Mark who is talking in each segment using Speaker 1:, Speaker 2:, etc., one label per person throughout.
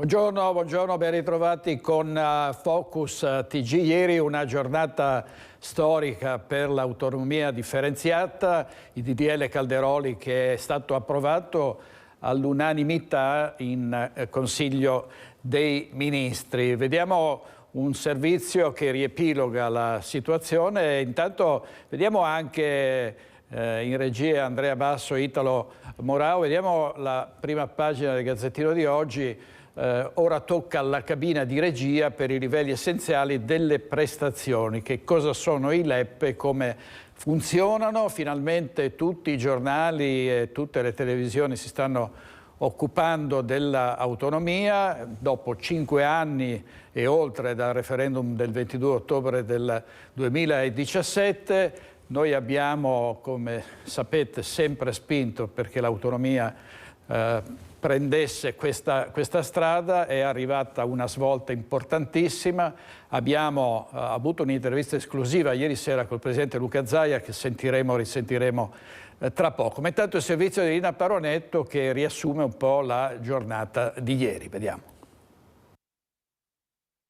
Speaker 1: Buongiorno, ben ritrovati con Focus TG. Ieri una giornata storica per l'autonomia differenziata, il DDL Calderoli che è stato approvato all'unanimità in Consiglio dei Ministri. Vediamo un servizio che riepiloga la situazione e intanto vediamo anche in regia Andrea Basso e Italo Morao, vediamo la prima pagina del Gazzettino di oggi. Ora tocca alla cabina di regia per i livelli essenziali delle prestazioni. Che cosa sono i LEP e come funzionano? Finalmente tutti i giornali e tutte le televisioni si stanno occupando dell'autonomia. Dopo 5 anni e oltre dal referendum del 22 ottobre del 2017, noi abbiamo, come sapete, sempre spinto perché l'autonomia prendesse questa strada. È arrivata una svolta importantissima. Abbiamo avuto un'intervista esclusiva ieri sera col presidente Luca Zaia che risentiremo tra poco. Ma intanto il servizio di Rina Paronetto che riassume un po' la giornata di ieri. Vediamo.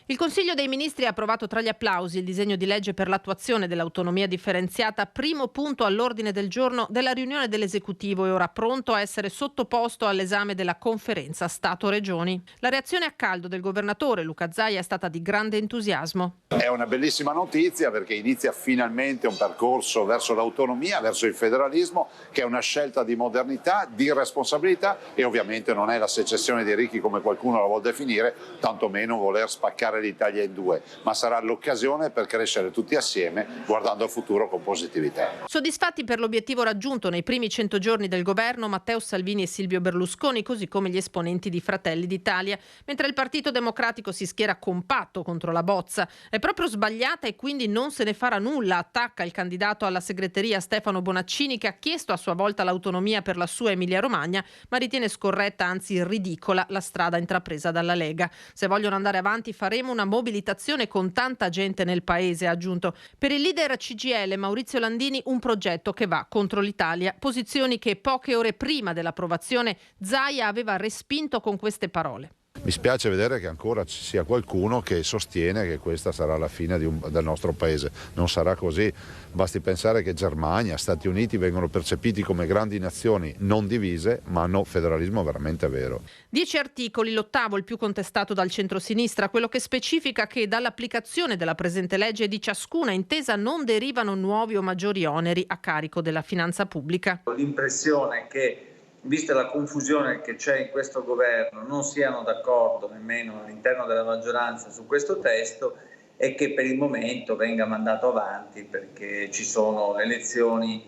Speaker 2: Il Consiglio dei Ministri ha approvato tra gli applausi il disegno di legge per l'attuazione dell'autonomia differenziata, primo punto all'ordine del giorno della riunione dell'esecutivo e ora pronto a essere sottoposto all'esame della conferenza Stato-Regioni. La reazione a caldo del governatore Luca Zaia è stata di grande entusiasmo.
Speaker 3: È una bellissima notizia perché inizia finalmente un percorso verso l'autonomia, verso il federalismo, che è una scelta di modernità, di responsabilità e ovviamente non è la secessione dei ricchi come qualcuno la vuol definire, tantomeno voler spaccare l'Italia in due, ma sarà l'occasione per crescere tutti assieme guardando al futuro con positività.
Speaker 2: Soddisfatti per l'obiettivo raggiunto nei primi 100 giorni del governo Matteo Salvini e Silvio Berlusconi, così come gli esponenti di Fratelli d'Italia, mentre il Partito Democratico si schiera compatto contro la bozza. È proprio sbagliata e quindi non se ne farà nulla, attacca il candidato alla segreteria Stefano Bonaccini, che ha chiesto a sua volta l'autonomia per la sua Emilia-Romagna, ma ritiene scorretta, anzi ridicola, la strada intrapresa dalla Lega. Se vogliono andare avanti faremo una mobilitazione con tanta gente nel paese, ha aggiunto. Per il leader CGIL Maurizio Landini un progetto che va contro l'Italia, posizioni che poche ore prima dell'approvazione Zaia aveva respinto con queste parole.
Speaker 3: Mi spiace vedere che ancora ci sia qualcuno che sostiene che questa sarà la fine del nostro paese. Non sarà così. Basti pensare che Germania, Stati Uniti vengono percepiti come grandi nazioni non divise, ma hanno federalismo veramente vero.
Speaker 2: 10 articoli, l'8º il più contestato dal centrosinistra, quello che specifica che dall'applicazione della presente legge e di ciascuna intesa non derivano nuovi o maggiori oneri a carico della finanza pubblica.
Speaker 4: Ho l'impressione che, vista la confusione che c'è in questo governo, non siano d'accordo nemmeno all'interno della maggioranza su questo testo e che per il momento venga mandato avanti perché ci sono le elezioni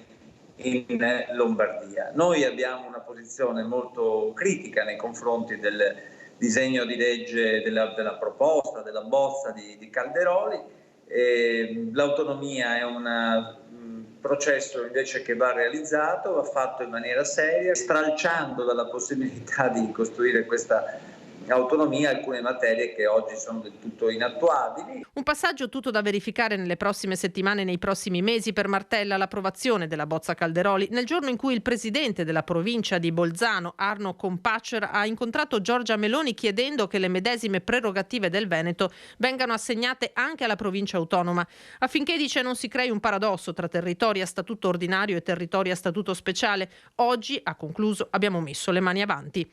Speaker 4: in Lombardia. Noi abbiamo una posizione molto critica nei confronti del disegno di legge, della proposta, della bozza di Calderoli. L'autonomia è un processo invece che va realizzato, va fatto in maniera seria, stralciando dalla possibilità di costruire questa autonomia alcune materie che oggi sono del tutto inattuabili.
Speaker 2: Un passaggio tutto da verificare nelle prossime settimane e nei prossimi mesi per Martella l'approvazione della bozza Calderoli, nel giorno in cui il presidente della provincia di Bolzano, Arno Kompatscher, ha incontrato Giorgia Meloni chiedendo che le medesime prerogative del Veneto vengano assegnate anche alla provincia autonoma, affinché, dice, non si crei un paradosso tra territori a statuto ordinario e territori a statuto speciale. Oggi, ha concluso, abbiamo messo le mani avanti.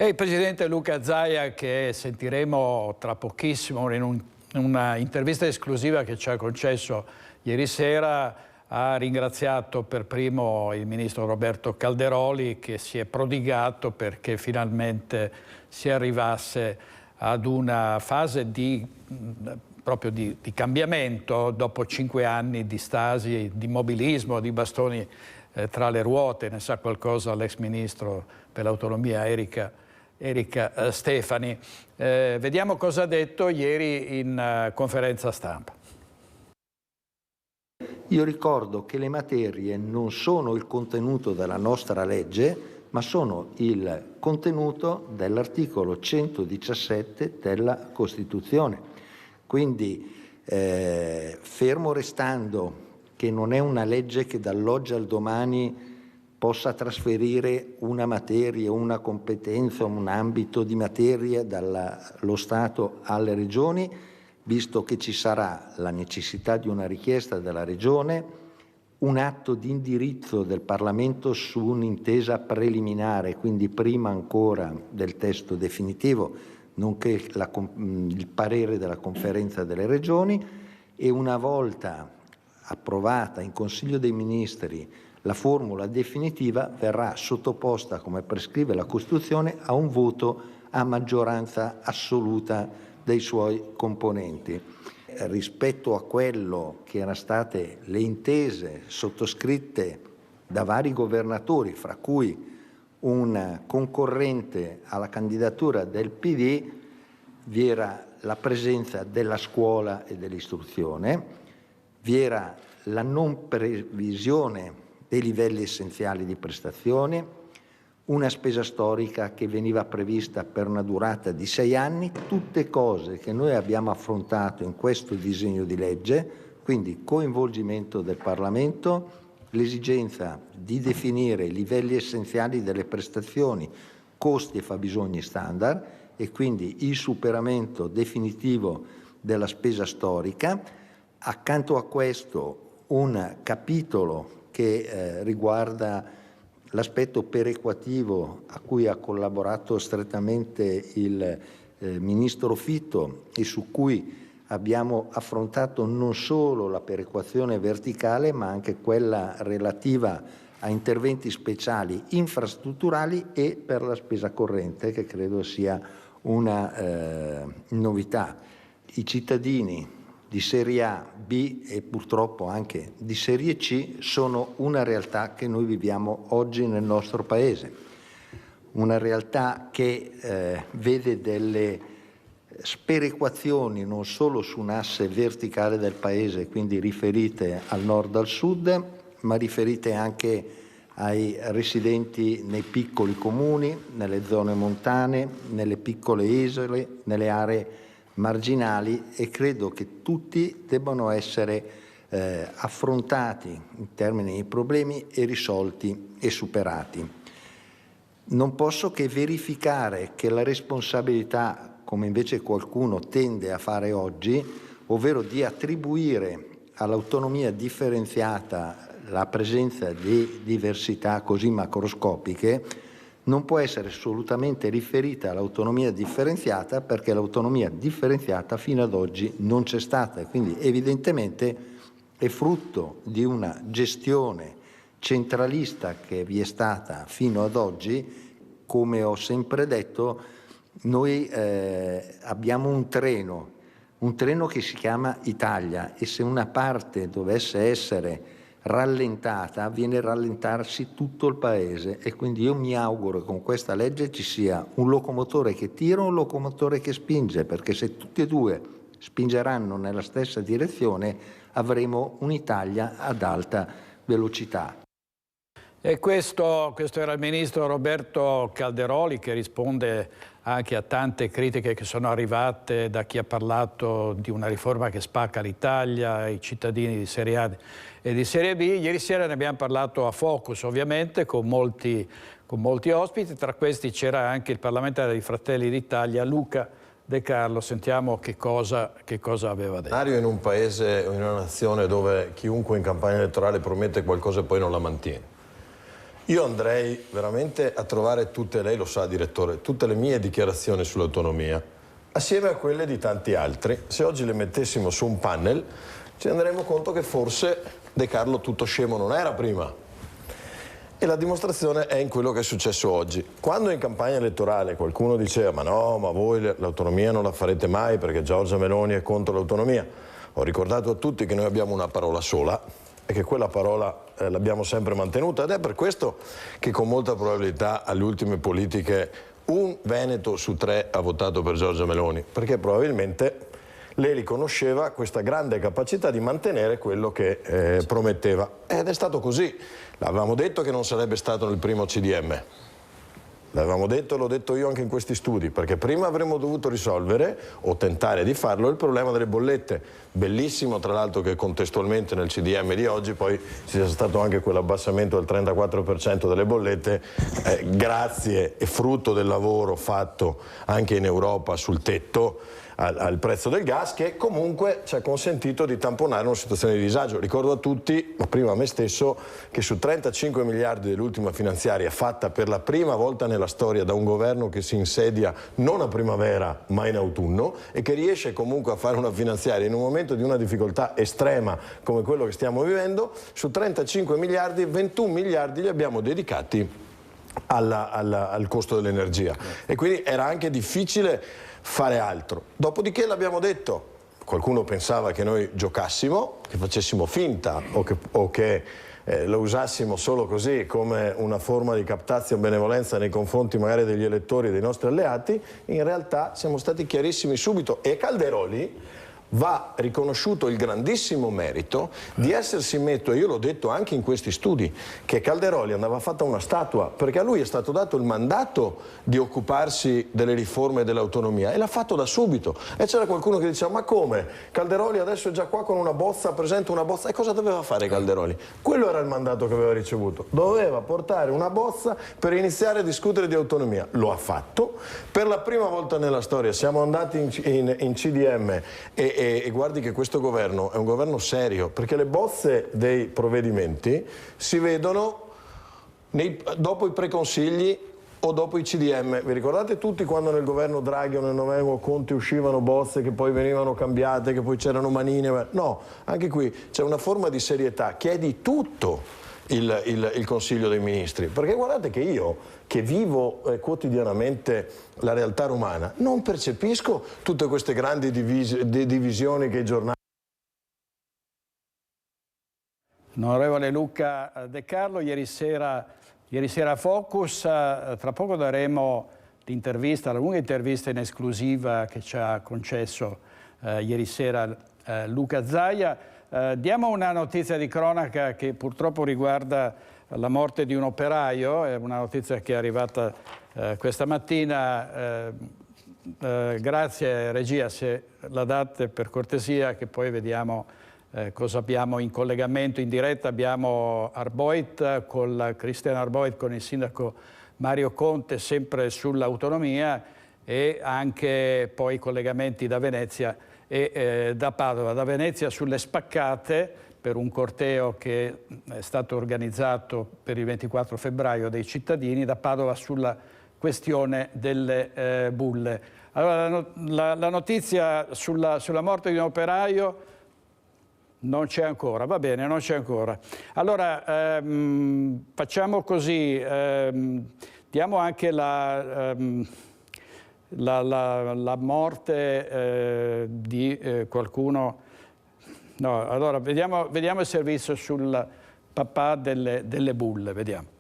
Speaker 1: E il presidente Luca Zaia, che sentiremo tra pochissimo in una intervista esclusiva che ci ha concesso ieri sera, ha ringraziato per primo il ministro Roberto Calderoli, che si è prodigato perché finalmente si arrivasse ad una fase proprio di cambiamento dopo 5 anni di stasi, di immobilismo, di bastoni tra le ruote. Ne sa qualcosa l'ex ministro per l'autonomia Erika Stefani. Vediamo cosa ha detto ieri in conferenza stampa.
Speaker 5: Io ricordo che le materie non sono il contenuto della nostra legge, ma sono il contenuto dell'articolo 117 della Costituzione. Quindi, fermo restando che non è una legge che dall'oggi al domani possa trasferire una materia, una competenza, un ambito di materia dallo Stato alle regioni, visto che ci sarà la necessità di una richiesta della regione, un atto di indirizzo del Parlamento su un'intesa preliminare, quindi prima ancora del testo definitivo, nonché il parere della Conferenza delle Regioni, e una volta approvata in Consiglio dei Ministri la formula definitiva verrà sottoposta, come prescrive la Costituzione, a un voto a maggioranza assoluta dei suoi componenti. Rispetto a quello che erano state le intese sottoscritte da vari governatori, fra cui un concorrente alla candidatura del PD, vi era la presenza della scuola e dell'istruzione, vi era la non previsione dei livelli essenziali di prestazione, una spesa storica che veniva prevista per una durata di 6 anni, tutte cose che noi abbiamo affrontato in questo disegno di legge, quindi coinvolgimento del Parlamento, l'esigenza di definire i livelli essenziali delle prestazioni, costi e fabbisogni standard e quindi il superamento definitivo della spesa storica. Accanto a questo un capitolo che riguarda l'aspetto perequativo a cui ha collaborato strettamente il Ministro Fitto e su cui abbiamo affrontato non solo la perequazione verticale ma anche quella relativa a interventi speciali infrastrutturali e per la spesa corrente, che credo sia una novità. I cittadini di Serie A, B e purtroppo anche di Serie C sono una realtà che noi viviamo oggi nel nostro Paese, una realtà che vede delle sperequazioni non solo su un asse verticale del Paese, quindi riferite al nord al sud, ma riferite anche ai residenti nei piccoli comuni, nelle zone montane, nelle piccole isole, nelle aree marginali, e credo che tutti debbano essere affrontati in termini di problemi e risolti e superati. Non posso che verificare che la responsabilità, come invece qualcuno tende a fare oggi, ovvero di attribuire all'autonomia differenziata la presenza di diversità così macroscopiche, non può essere assolutamente riferita all'autonomia differenziata, perché l'autonomia differenziata fino ad oggi non c'è stata e quindi evidentemente è frutto di una gestione centralista che vi è stata fino ad oggi. Come ho sempre detto, noi abbiamo un treno che si chiama Italia, e se una parte dovesse essere rallentata, viene a rallentarsi tutto il Paese, e quindi io mi auguro che con questa legge ci sia un locomotore che tira e un locomotore che spinge, perché se tutti e due spingeranno nella stessa direzione avremo un'Italia ad alta velocità.
Speaker 1: E questo era il ministro Roberto Calderoli, che risponde anche a tante critiche che sono arrivate da chi ha parlato di una riforma che spacca l'Italia, i cittadini di Serie A e di Serie B. Ieri sera ne abbiamo parlato a Focus, ovviamente, con molti ospiti. Tra questi c'era anche il parlamentare di Fratelli d'Italia, Luca De Carlo. Sentiamo che cosa aveva detto.
Speaker 6: In un paese o in una nazione dove chiunque in campagna elettorale promette qualcosa e poi non la mantiene. Io andrei veramente a trovare tutte, lei lo sa direttore, tutte le mie dichiarazioni sull'autonomia, assieme a quelle di tanti altri. Se oggi le mettessimo su un panel ci renderemo conto che forse De Carlo tutto scemo non era prima. E la dimostrazione è in quello che è successo oggi. Quando in campagna elettorale qualcuno diceva ma no, ma voi l'autonomia non la farete mai perché Giorgia Meloni è contro l'autonomia, ho ricordato a tutti che noi abbiamo una parola sola e che quella parola l'abbiamo sempre mantenuta, ed è per questo che con molta probabilità alle ultime politiche un veneto su 3 ha votato per Giorgia Meloni, perché probabilmente lei riconosceva questa grande capacità di mantenere quello che prometteva, ed è stato così. L'avevamo detto che non sarebbe stato nel primo CDM, L'avevamo detto, l'ho detto io anche in questi studi, perché prima avremmo dovuto risolvere, o tentare di farlo, il problema delle bollette. Bellissimo tra l'altro che contestualmente nel CDM di oggi poi sia stato anche quell'abbassamento del 34% delle bollette, grazie e frutto del lavoro fatto anche in Europa sul tetto al prezzo del gas, che comunque ci ha consentito di tamponare una situazione di disagio. Ricordo a tutti, ma prima a me stesso, che su 35 miliardi dell'ultima finanziaria fatta per la prima volta nella storia da un governo che si insedia non a primavera ma in autunno e che riesce comunque a fare una finanziaria in un momento di una difficoltà estrema come quello che stiamo vivendo, su 35 miliardi, 21 miliardi li abbiamo dedicati al costo dell'energia. E quindi era anche difficile fare altro. Dopodiché l'abbiamo detto, qualcuno pensava che noi giocassimo, che facessimo finta o che lo usassimo solo così come una forma di captatio benevolenza nei confronti magari degli elettori dei nostri alleati. In realtà siamo stati chiarissimi subito e Calderoli va riconosciuto il grandissimo merito di essersi messo, io l'ho detto anche in questi studi, che Calderoli andava fatta una statua, perché a lui è stato dato il mandato di occuparsi delle riforme dell'autonomia e l'ha fatto da subito. E c'era qualcuno che diceva: ma come? Calderoli adesso è già qua con una bozza, presenta una bozza. E cosa doveva fare Calderoli? Quello era il mandato che aveva ricevuto. Doveva portare una bozza per iniziare a discutere di autonomia. Lo ha fatto. Per la prima volta nella storia siamo andati in CDM e guardi che questo governo è un governo serio, perché le bozze dei provvedimenti si vedono dopo i preconsigli o dopo i CDM. Vi ricordate tutti quando nel governo Draghi o nel governo Conte uscivano bozze che poi venivano cambiate, che poi c'erano manine? No, anche qui c'è una forma di serietà che è di tutto il Consiglio dei Ministri, perché guardate che io, che vivo quotidianamente la realtà romana, non percepisco tutte queste grandi divisioni che i giornali...
Speaker 1: Onorevole Luca De Carlo, ieri sera a Focus, tra poco daremo l'intervista, la lunga intervista in esclusiva che ci ha concesso ieri sera Luca Zaia. Diamo una notizia di cronaca che purtroppo riguarda la morte di un operaio, è una notizia che è arrivata questa mattina. Grazie regia, se la date per cortesia, che poi vediamo cosa abbiamo in collegamento in diretta. Abbiamo Arboit, Cristian Arboit con il sindaco Mario Conte, sempre sull'autonomia, e anche poi collegamenti da Venezia e da Padova. Da Venezia sulle spaccate per un corteo che è stato organizzato per il 24 febbraio dei cittadini, da Padova sulla questione delle bulle. Allora, la notizia sulla morte di un operaio non c'è ancora, va bene, non c'è ancora. Allora, facciamo così, diamo anche la morte di qualcuno. No, allora vediamo il servizio sul papà delle bulle, vediamo.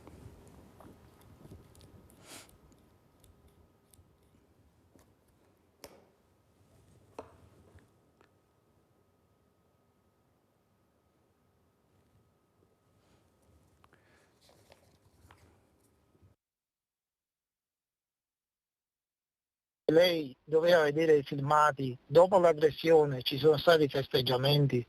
Speaker 7: Lei doveva vedere i filmati, dopo l'aggressione ci sono stati festeggiamenti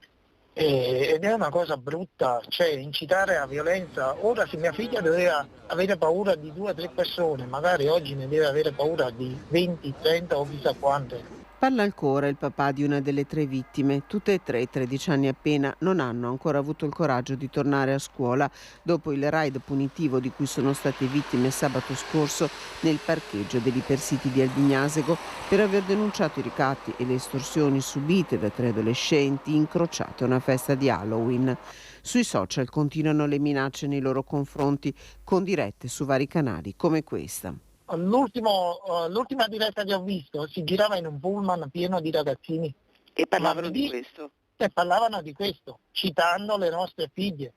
Speaker 7: ed è una cosa brutta, cioè incitare a violenza. Ora se mia figlia doveva avere paura di 2 o 3 persone, magari oggi ne deve avere paura di 20, 30 o chissà quante.
Speaker 8: Parla ancora il papà di una delle 3 vittime. Tutte e 3, 13 anni appena, non hanno ancora avuto il coraggio di tornare a scuola dopo il raid punitivo di cui sono state vittime sabato scorso nel parcheggio dell'Ipercity di Albignasego per aver denunciato i ricatti e le estorsioni subite da 3 adolescenti incrociate a una festa di Halloween. Sui social continuano le minacce nei loro confronti con dirette su vari canali come questa.
Speaker 7: L'ultima diretta che ho visto si girava in un pullman pieno di ragazzini
Speaker 9: e parlavano di questo.
Speaker 7: E parlavano di questo, citando le nostre figlie,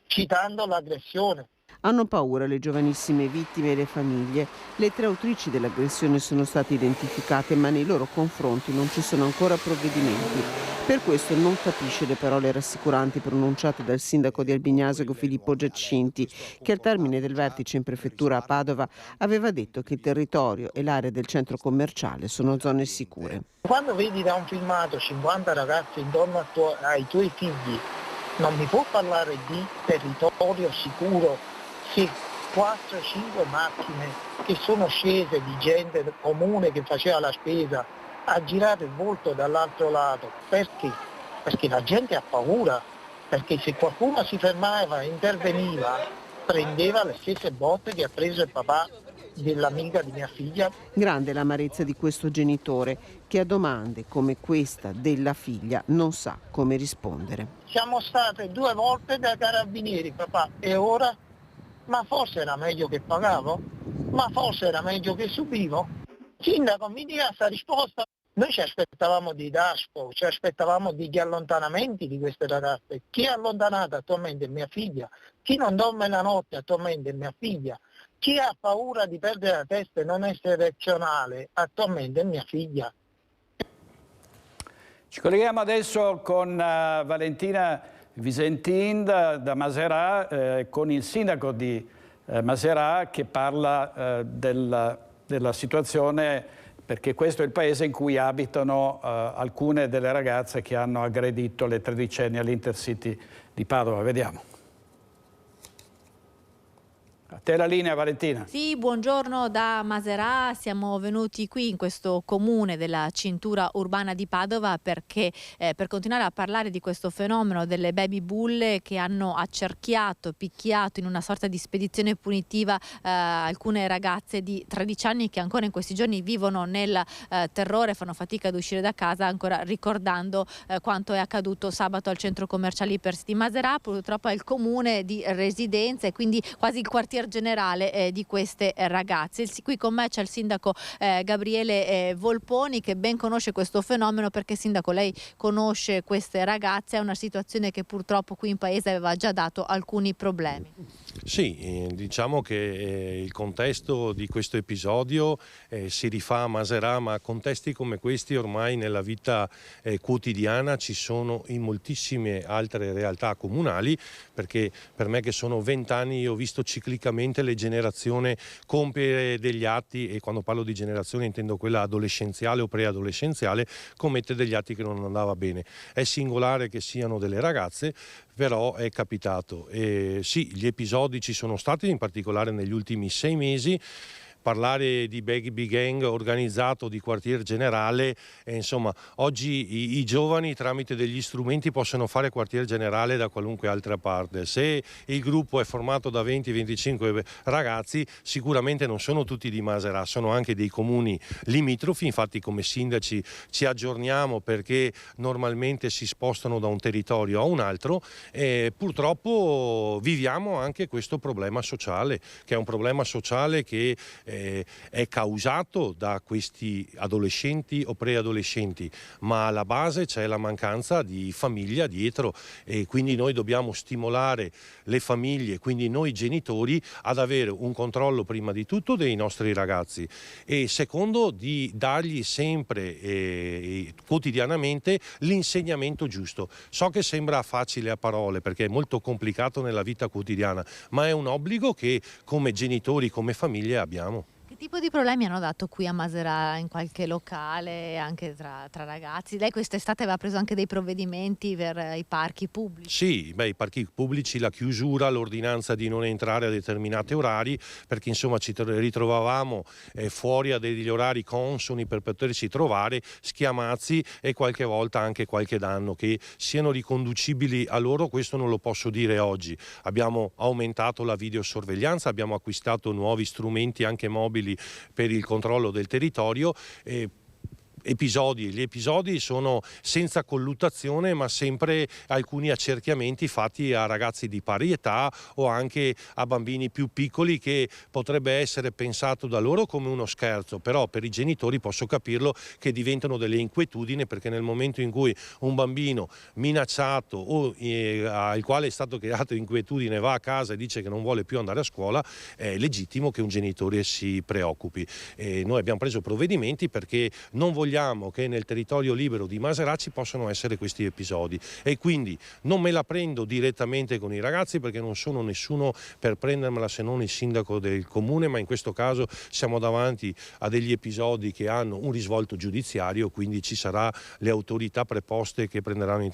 Speaker 7: citando l'aggressione.
Speaker 8: Hanno paura le giovanissime vittime e le famiglie. Le 3 autrici dell'aggressione sono state identificate, ma nei loro confronti non ci sono ancora provvedimenti. Per questo non capisce le parole rassicuranti pronunciate dal sindaco di Albignasego Filippo Giacinti, che al termine del vertice in prefettura a Padova aveva detto che il territorio e l'area del centro commerciale sono zone sicure.
Speaker 7: Quando vedi da un filmato 50 ragazzi intorno ai tuoi figli, non mi può parlare di territorio sicuro se 4-5 macchine che sono scese di gente comune che faceva la spesa ha girato il volto dall'altro lato. Perché? Perché la gente ha paura, perché se qualcuno si fermava e interveniva prendeva le stesse botte che ha preso il papà dell'amica di mia figlia.
Speaker 8: Grande l'amarezza di questo genitore che a domande come questa della figlia non sa come rispondere.
Speaker 7: Siamo state 2 volte dai carabinieri, papà, e ora? Ma forse era meglio che pagavo? Ma forse era meglio che subivo? Sindaco, mi dia questa risposta. Noi ci aspettavamo di DASPO, ci aspettavamo degli allontanamenti di queste ragazze. Chi è allontanato attualmente è mia figlia, chi non dorme la notte attualmente è mia figlia, chi ha paura di perdere la testa e non essere razionale attualmente è mia figlia.
Speaker 1: Ci colleghiamo adesso con Valentina Visentin da Maserà, con il sindaco di Maserà che parla della situazione, perché questo è il paese in cui abitano alcune delle ragazze che hanno aggredito le 13enni all'Intercity di Padova. Vediamo. A te la linea, Valentina.
Speaker 10: Sì, buongiorno da Maserà. Siamo venuti qui in questo comune della cintura urbana di Padova perché per continuare a parlare di questo fenomeno delle baby bulle che hanno accerchiato, picchiato in una sorta di spedizione punitiva alcune ragazze di 13 anni che ancora in questi giorni vivono nel terrore, fanno fatica ad uscire da casa, ancora ricordando quanto è accaduto sabato al centro commerciale Hypercity di Maserà. Purtroppo è il comune di residenza e quindi quasi il quartier generale di queste ragazze. Qui con me c'è il sindaco Gabriele Volponi che ben conosce questo fenomeno, perché sindaco lei conosce queste ragazze, è una situazione che purtroppo qui in paese aveva già dato alcuni problemi.
Speaker 11: Sì, diciamo che il contesto di questo episodio si rifà a Maserà, ma contesti come questi ormai nella vita quotidiana ci sono in moltissime altre realtà comunali, perché per me che sono 20 anni io ho visto ciclicamente le generazioni compiere degli atti, e quando parlo di generazione intendo quella adolescenziale o preadolescenziale, commettere degli atti che non andava bene. È singolare che siano delle ragazze, però è capitato. Sì, gli episodi ci sono stati, in particolare negli ultimi 6 mesi. Parlare di baby gang organizzato di quartier generale, insomma, oggi i giovani tramite degli strumenti possono fare quartier generale da qualunque altra parte. Se il gruppo è formato da 20-25 ragazzi, sicuramente non sono tutti di Maserà, sono anche dei comuni limitrofi. Infatti come sindaci ci aggiorniamo perché normalmente si spostano da un territorio a un altro, e purtroppo viviamo anche questo problema sociale, che è un problema sociale che è causato da questi adolescenti o preadolescenti, ma alla base c'è la mancanza di famiglia dietro, e quindi noi dobbiamo stimolare le famiglie, quindi noi genitori, ad avere un controllo prima di tutto dei nostri ragazzi e secondo di dargli sempre quotidianamente l'insegnamento giusto. So che sembra facile a parole perché è molto complicato nella vita quotidiana, ma è un obbligo che come genitori, come famiglie abbiamo.
Speaker 10: Che tipo di problemi hanno dato qui a Maserà, in qualche locale, anche tra ragazzi? Lei quest'estate aveva preso anche dei provvedimenti per i parchi pubblici?
Speaker 11: Sì, i parchi pubblici, la chiusura, l'ordinanza di non entrare a determinati orari, perché insomma ci ritrovavamo fuori a degli orari consoni per poterci trovare, schiamazzi e qualche volta anche qualche danno. Che siano riconducibili a loro, questo non lo posso dire oggi. Abbiamo aumentato la videosorveglianza, abbiamo acquistato nuovi strumenti anche mobili per il controllo del territorio. episodi. Gli episodi sono senza colluttazione, ma sempre alcuni accerchiamenti fatti a ragazzi di pari età o anche a bambini più piccoli, che potrebbe essere pensato da loro come uno scherzo, però per i genitori posso capirlo che diventano delle inquietudini, perché nel momento in cui un bambino minacciato o al quale è stato creato inquietudine va a casa e dice che non vuole più andare a scuola, è legittimo che un genitore si preoccupi. Noi abbiamo preso provvedimenti perché non vogliamo che nel territorio libero di Maserà ci possano essere questi episodi, e quindi non me la prendo direttamente con i ragazzi perché non sono nessuno per prendermela se non il sindaco del comune, ma in questo caso siamo davanti a degli episodi che hanno un risvolto giudiziario, quindi ci sarà le autorità preposte che prenderanno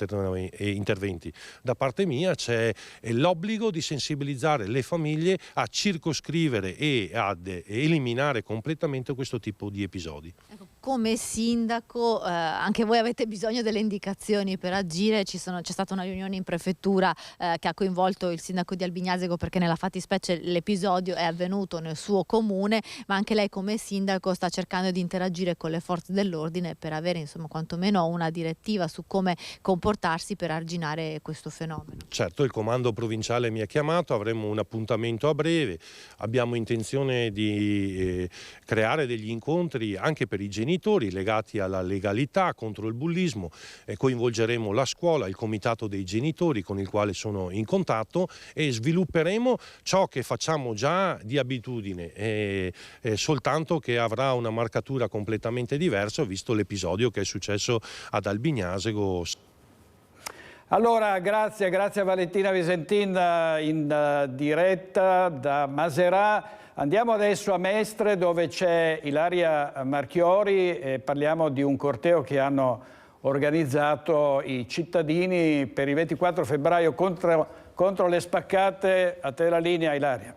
Speaker 11: interventi. Da parte mia c'è l'obbligo di sensibilizzare le famiglie a circoscrivere e ad eliminare completamente questo tipo di episodi.
Speaker 10: Come sindaco anche voi avete bisogno delle indicazioni per agire. C'è stata una riunione in prefettura che ha coinvolto il sindaco di Albignasego, perché nella fattispecie l'episodio è avvenuto nel suo comune, ma anche lei come sindaco sta cercando di interagire con le forze dell'ordine per avere insomma quantomeno una direttiva su come comportarsi per arginare questo fenomeno.
Speaker 11: Certo, il comando provinciale mi ha chiamato, avremo un appuntamento a breve, abbiamo intenzione di creare degli incontri anche per i genitori legati alla legalità, contro il bullismo, coinvolgeremo la scuola, il comitato dei genitori con il quale sono in contatto, e svilupperemo ciò che facciamo già di abitudine, soltanto che avrà una marcatura completamente diversa visto l'episodio che è successo ad Albignasego.
Speaker 1: Allora, grazie a Valentina Visentin in diretta da Maserà. Andiamo adesso a Mestre, dove c'è Ilaria Marchiori, e parliamo di un corteo che hanno organizzato i cittadini per il 24 febbraio contro le spaccate. A te la linea, Ilaria.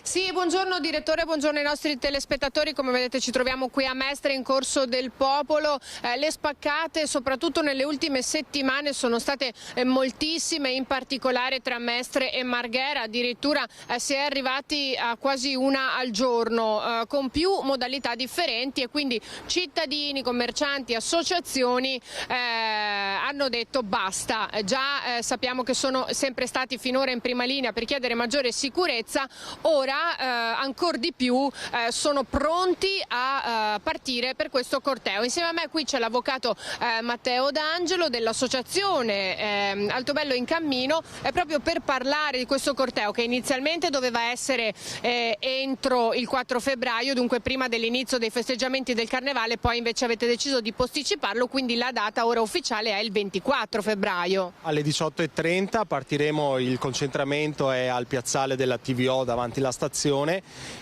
Speaker 12: Sì, buongiorno direttore, buongiorno ai nostri telespettatori. Come vedete ci troviamo qui a Mestre in Corso del Popolo. Le spaccate soprattutto nelle ultime settimane sono state moltissime, in particolare tra Mestre e Marghera, addirittura si è arrivati a quasi una al giorno, con più modalità differenti, e quindi cittadini, commercianti, associazioni hanno detto basta. Già sappiamo che sono sempre stati finora in prima linea per chiedere maggiore sicurezza, ora ancora di più sono pronti a partire per questo corteo. Insieme a me qui c'è l'avvocato Matteo D'Angelo dell'associazione Altobello in Cammino, proprio per parlare di questo corteo che inizialmente doveva essere entro il 4 febbraio, dunque prima dell'inizio dei festeggiamenti del Carnevale, poi invece avete deciso di posticiparlo, quindi la data ora ufficiale è il 24 febbraio.
Speaker 13: Alle 18:30 partiremo, il concentramento è al piazzale della TVO davanti alla stazione.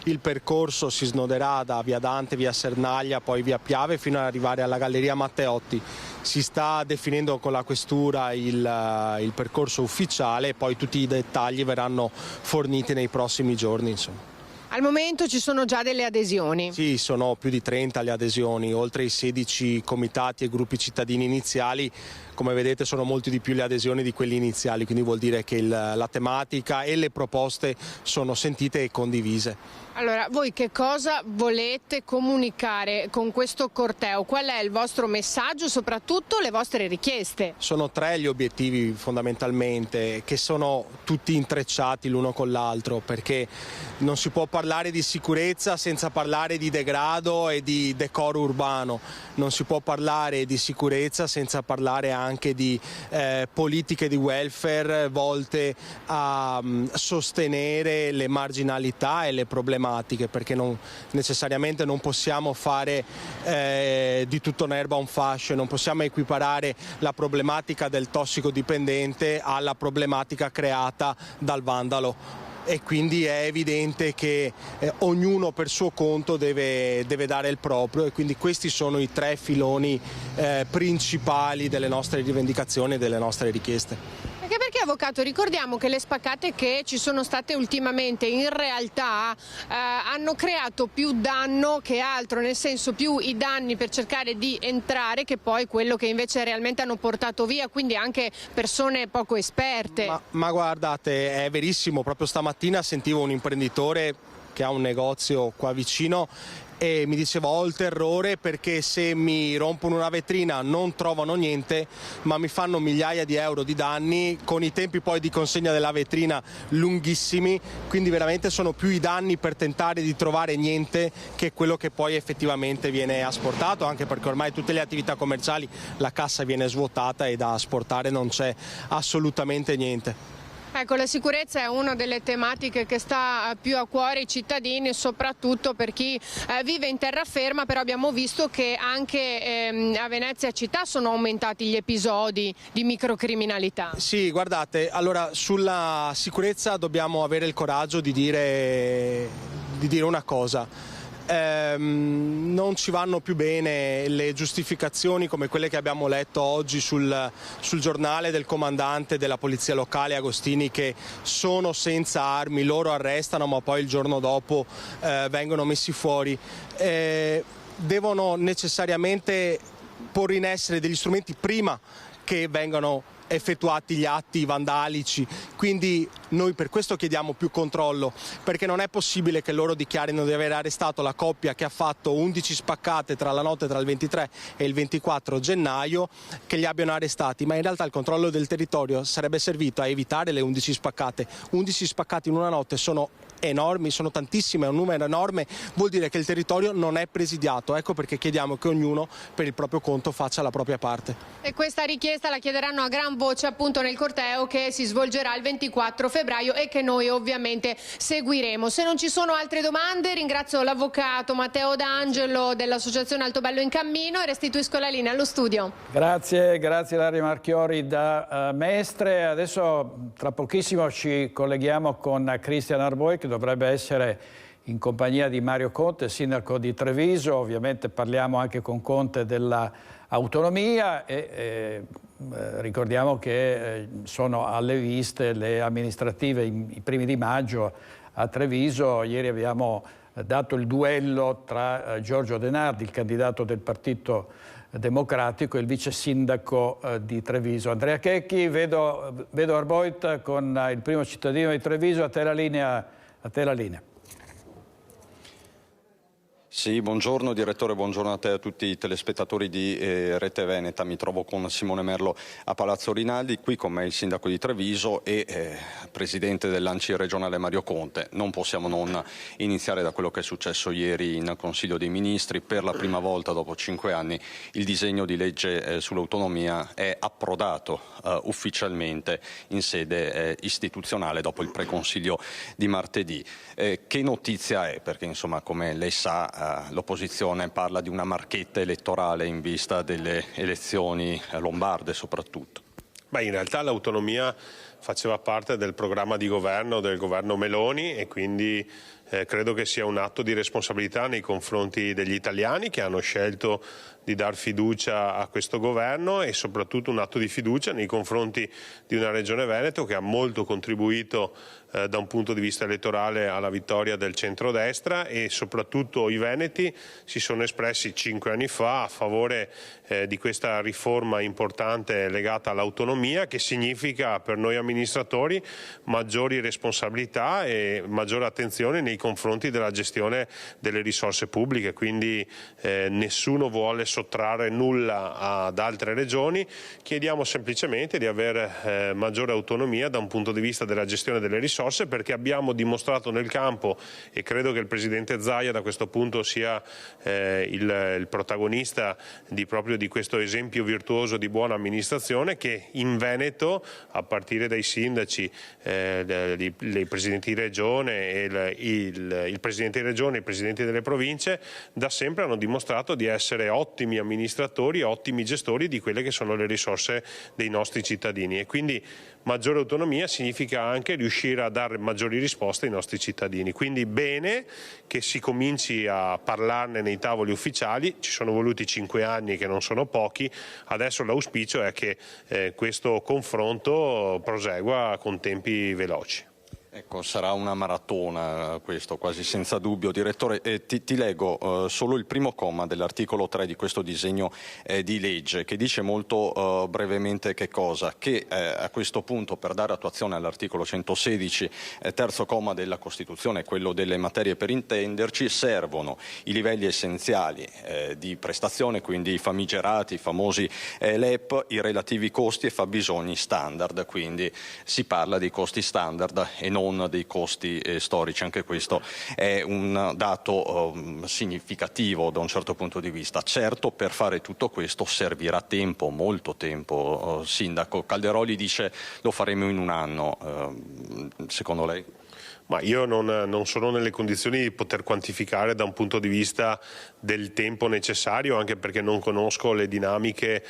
Speaker 13: Il percorso si snoderà da via Dante, via Sernaglia, poi via Piave fino ad arrivare alla Galleria Matteotti. Si sta definendo con la questura il percorso ufficiale e poi tutti i dettagli verranno forniti nei prossimi giorni, insomma.
Speaker 12: Al momento ci sono già delle adesioni?
Speaker 13: Sì, sono più di 30 le adesioni, oltre ai 16 comitati e gruppi cittadini iniziali. Come vedete sono molti di più le adesioni di quelli iniziali, quindi vuol dire che la tematica e le proposte sono sentite e condivise.
Speaker 12: Allora, voi che cosa volete comunicare con questo corteo? Qual è il vostro messaggio, soprattutto le vostre richieste?
Speaker 13: Sono 3 gli obiettivi fondamentalmente, che sono tutti intrecciati l'uno con l'altro, perché non si può parlare di sicurezza senza parlare di degrado e di decoro urbano, non si può parlare di sicurezza senza parlare anche di politiche di welfare volte a sostenere le marginalità e le problematiche, perché necessariamente non possiamo fare di tutto un'erba un fascio, non possiamo equiparare la problematica del tossicodipendente alla problematica creata dal vandalo. E quindi è evidente che ognuno per suo conto deve dare il proprio, e quindi questi sono i 3 filoni principali delle nostre rivendicazioni e delle nostre richieste.
Speaker 12: Anche perché, avvocato, ricordiamo che le spaccate che ci sono state ultimamente in realtà hanno creato più danno che altro, nel senso più i danni per cercare di entrare che poi quello che invece realmente hanno portato via, quindi anche persone poco esperte.
Speaker 13: Ma guardate, è verissimo, proprio stamattina sentivo un imprenditore che ha un negozio qua vicino e mi diceva ho il terrore perché se mi rompono una vetrina non trovano niente, ma mi fanno migliaia di euro di danni con i tempi poi di consegna della vetrina lunghissimi, quindi veramente sono più i danni per tentare di trovare niente che quello che poi effettivamente viene asportato, anche perché ormai tutte le attività commerciali la cassa viene svuotata e da asportare non c'è assolutamente niente.
Speaker 12: Ecco, la sicurezza è una delle tematiche che sta più a cuore ai cittadini, soprattutto per chi vive in terraferma, però abbiamo visto che anche a Venezia città sono aumentati gli episodi di microcriminalità.
Speaker 13: Sì, guardate, allora sulla sicurezza dobbiamo avere il coraggio di dire una cosa. Non ci vanno più bene le giustificazioni come quelle che abbiamo letto oggi sul giornale del comandante della polizia locale Agostini, che sono senza armi, loro arrestano ma poi il giorno dopo vengono messi fuori. Devono necessariamente porre in essere degli strumenti prima che vengano effettuati gli atti vandalici, quindi noi per questo chiediamo più controllo, perché non è possibile che loro dichiarino di aver arrestato la coppia che ha fatto 11 spaccate tra la notte tra il 23 e il 24 gennaio, che li abbiano arrestati, ma in realtà il controllo del territorio sarebbe servito a evitare le 11 spaccate. 11 spaccati in una notte sono enormi, sono tantissime, è un numero enorme, vuol dire che il territorio non è presidiato, ecco perché chiediamo che ognuno per il proprio conto faccia la propria parte.
Speaker 12: E questa richiesta la chiederanno a gran voce appunto nel corteo che si svolgerà il 24 febbraio e che noi ovviamente seguiremo. Se non ci sono altre domande ringrazio l'avvocato Matteo D'Angelo dell'associazione Altobello in Cammino e restituisco la linea allo studio.
Speaker 1: Grazie Ilaria Marchiori da Mestre. Adesso tra pochissimo ci colleghiamo con Cristian Arboi, che dovrebbe essere in compagnia di Mario Conte, sindaco di Treviso. Ovviamente parliamo anche con Conte dell'autonomia e ricordiamo che sono alle viste le amministrative i primi di maggio a Treviso. Ieri abbiamo dato il duello tra Giorgio De Nardi, il candidato del Partito Democratico, e il vice sindaco di Treviso. Andrea Checchi, vedo Arboit con il primo cittadino di Treviso, a te la linea.
Speaker 14: Sì, buongiorno direttore, buongiorno a te e a tutti i telespettatori di Rete Veneta. Mi trovo con Simone Merlo a Palazzo Rinaldi, qui con me il sindaco di Treviso e presidente dell'ANCI regionale Mario Conte. Non possiamo non iniziare da quello che è successo ieri in Consiglio dei Ministri. Per la prima volta dopo 5 anni il disegno di legge sull'autonomia è approdato ufficialmente in sede istituzionale dopo il preconsiglio di martedì. Che notizia è? Perché insomma, come lei sa, l'opposizione parla di una marchetta elettorale in vista delle elezioni lombarde soprattutto.
Speaker 11: In realtà l'autonomia faceva parte del programma di governo del governo Meloni e quindi credo che sia un atto di responsabilità nei confronti degli italiani che hanno scelto di dar fiducia a questo governo e soprattutto un atto di fiducia nei confronti di una regione Veneto che ha molto contribuito da un punto di vista elettorale alla vittoria del centrodestra, e soprattutto i veneti si sono espressi 5 anni fa a favore di questa riforma importante legata all'autonomia, che significa per noi amministratori maggiori responsabilità e maggiore attenzione nei confronti della gestione delle risorse pubbliche. Quindi nessuno vuole sottrarre nulla ad altre regioni, chiediamo semplicemente di avere maggiore autonomia da un punto di vista della gestione delle risorse, perché abbiamo dimostrato nel campo, e credo che il presidente Zaia da questo punto sia il protagonista proprio di questo esempio virtuoso di buona amministrazione, che in Veneto, a partire dai sindaci, dei presidenti di regione, il presidente di regione e i presidenti delle province, da sempre hanno dimostrato di essere ottimi amministratori, ottimi gestori di quelle che sono le risorse dei nostri cittadini, e quindi maggiore autonomia significa anche riuscire a dare maggiori risposte ai nostri cittadini. Quindi bene che si cominci a parlarne nei tavoli ufficiali, ci sono voluti 5 anni che non sono pochi, adesso l'auspicio è che questo confronto prosegua con tempi veloci.
Speaker 14: Ecco, sarà una maratona questo, quasi senza dubbio. Direttore, ti leggo solo il primo comma dell'articolo 3 di questo disegno di legge, che dice molto brevemente che cosa? Che a questo punto, per dare attuazione all'articolo 116, terzo comma della Costituzione, quello delle materie per intenderci, servono i livelli essenziali di prestazione, quindi i famigerati, i famosi LEP, i relativi costi e fabbisogni standard, quindi si parla di costi standard e non dei costi storici. Anche questo è un dato significativo da un certo punto di vista. Certo, per fare tutto questo servirà tempo, molto tempo. Sindaco Calderoli dice lo faremo in un anno. Secondo lei?
Speaker 15: Ma io non sono nelle condizioni di poter quantificare da un punto di vista del tempo necessario, anche perché non conosco le dinamiche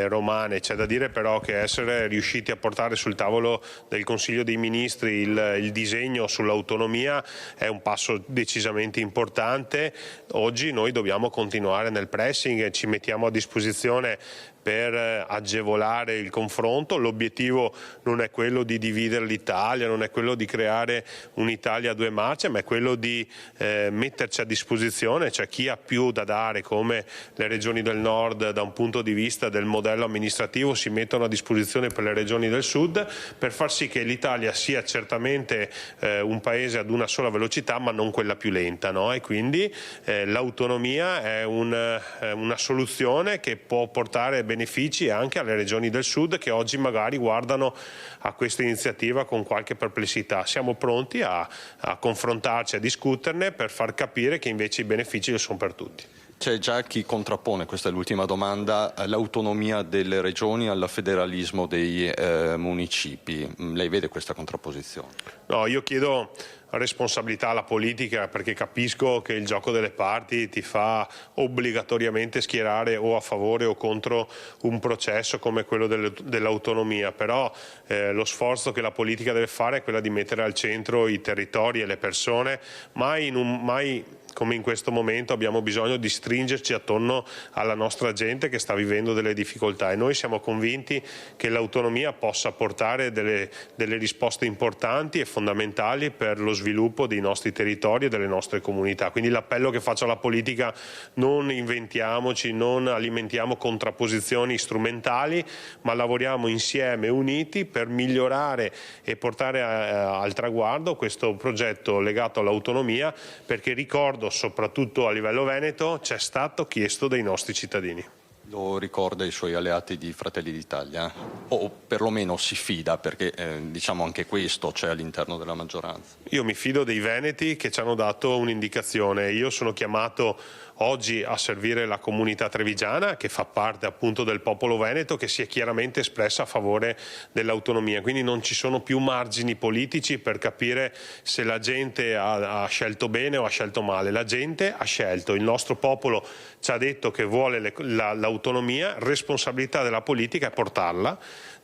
Speaker 15: romane. C'è da dire però che essere riusciti a portare sul tavolo del Consiglio dei Ministri il disegno sull'autonomia è un passo decisamente importante. Oggi noi dobbiamo continuare nel pressing e ci mettiamo a disposizione per agevolare il confronto. L'obiettivo non è quello di dividere l'Italia, non è quello di creare un'Italia a due marce, ma è quello di metterci a disposizione, cioè chi ha più da dare, come le regioni del nord da un punto di vista del modello amministrativo si mettono a disposizione per le regioni del sud, per far sì che l'Italia sia certamente un paese ad una sola velocità, ma non quella più lenta, no? E quindi l'autonomia è una soluzione che può portare benefici anche alle regioni del sud, che oggi magari guardano a questa iniziativa con qualche perplessità. Siamo pronti a confrontarci, a discuterne per far capire che invece i benefici sono per tutti.
Speaker 14: C'è già chi contrappone, questa è l'ultima domanda, l'autonomia delle regioni al federalismo dei municipi. Lei vede questa contrapposizione?
Speaker 15: No, io chiedo responsabilità alla politica, perché capisco che il gioco delle parti ti fa obbligatoriamente schierare o a favore o contro un processo come quello dell'autonomia, però lo sforzo che la politica deve fare è quello di mettere al centro i territori e le persone. Mai come in questo momento abbiamo bisogno di stringerci attorno alla nostra gente che sta vivendo delle difficoltà, e noi siamo convinti che l'autonomia possa portare delle risposte importanti e fondamentali per lo sviluppo dei nostri territori e delle nostre comunità. Quindi l'appello che faccio alla politica: non inventiamoci, non alimentiamo contrapposizioni strumentali, ma lavoriamo insieme uniti per migliorare e portare al traguardo questo progetto legato all'autonomia, perché ricordo, soprattutto a livello veneto, c'è stato chiesto dai nostri cittadini.
Speaker 14: Lo ricorda ai suoi alleati di Fratelli d'Italia? O perlomeno si fida, perché diciamo anche questo c'è all'interno della maggioranza.
Speaker 15: Io mi fido dei veneti che ci hanno dato un'indicazione. Io sono chiamato oggi a servire la comunità trevigiana, che fa parte appunto del popolo veneto, che si è chiaramente espressa a favore dell'autonomia. Quindi non ci sono più margini politici per capire se la gente ha scelto bene o ha scelto male. La gente ha scelto, il nostro popolo ci ha detto che vuole l'autonomia, responsabilità della politica è portarla.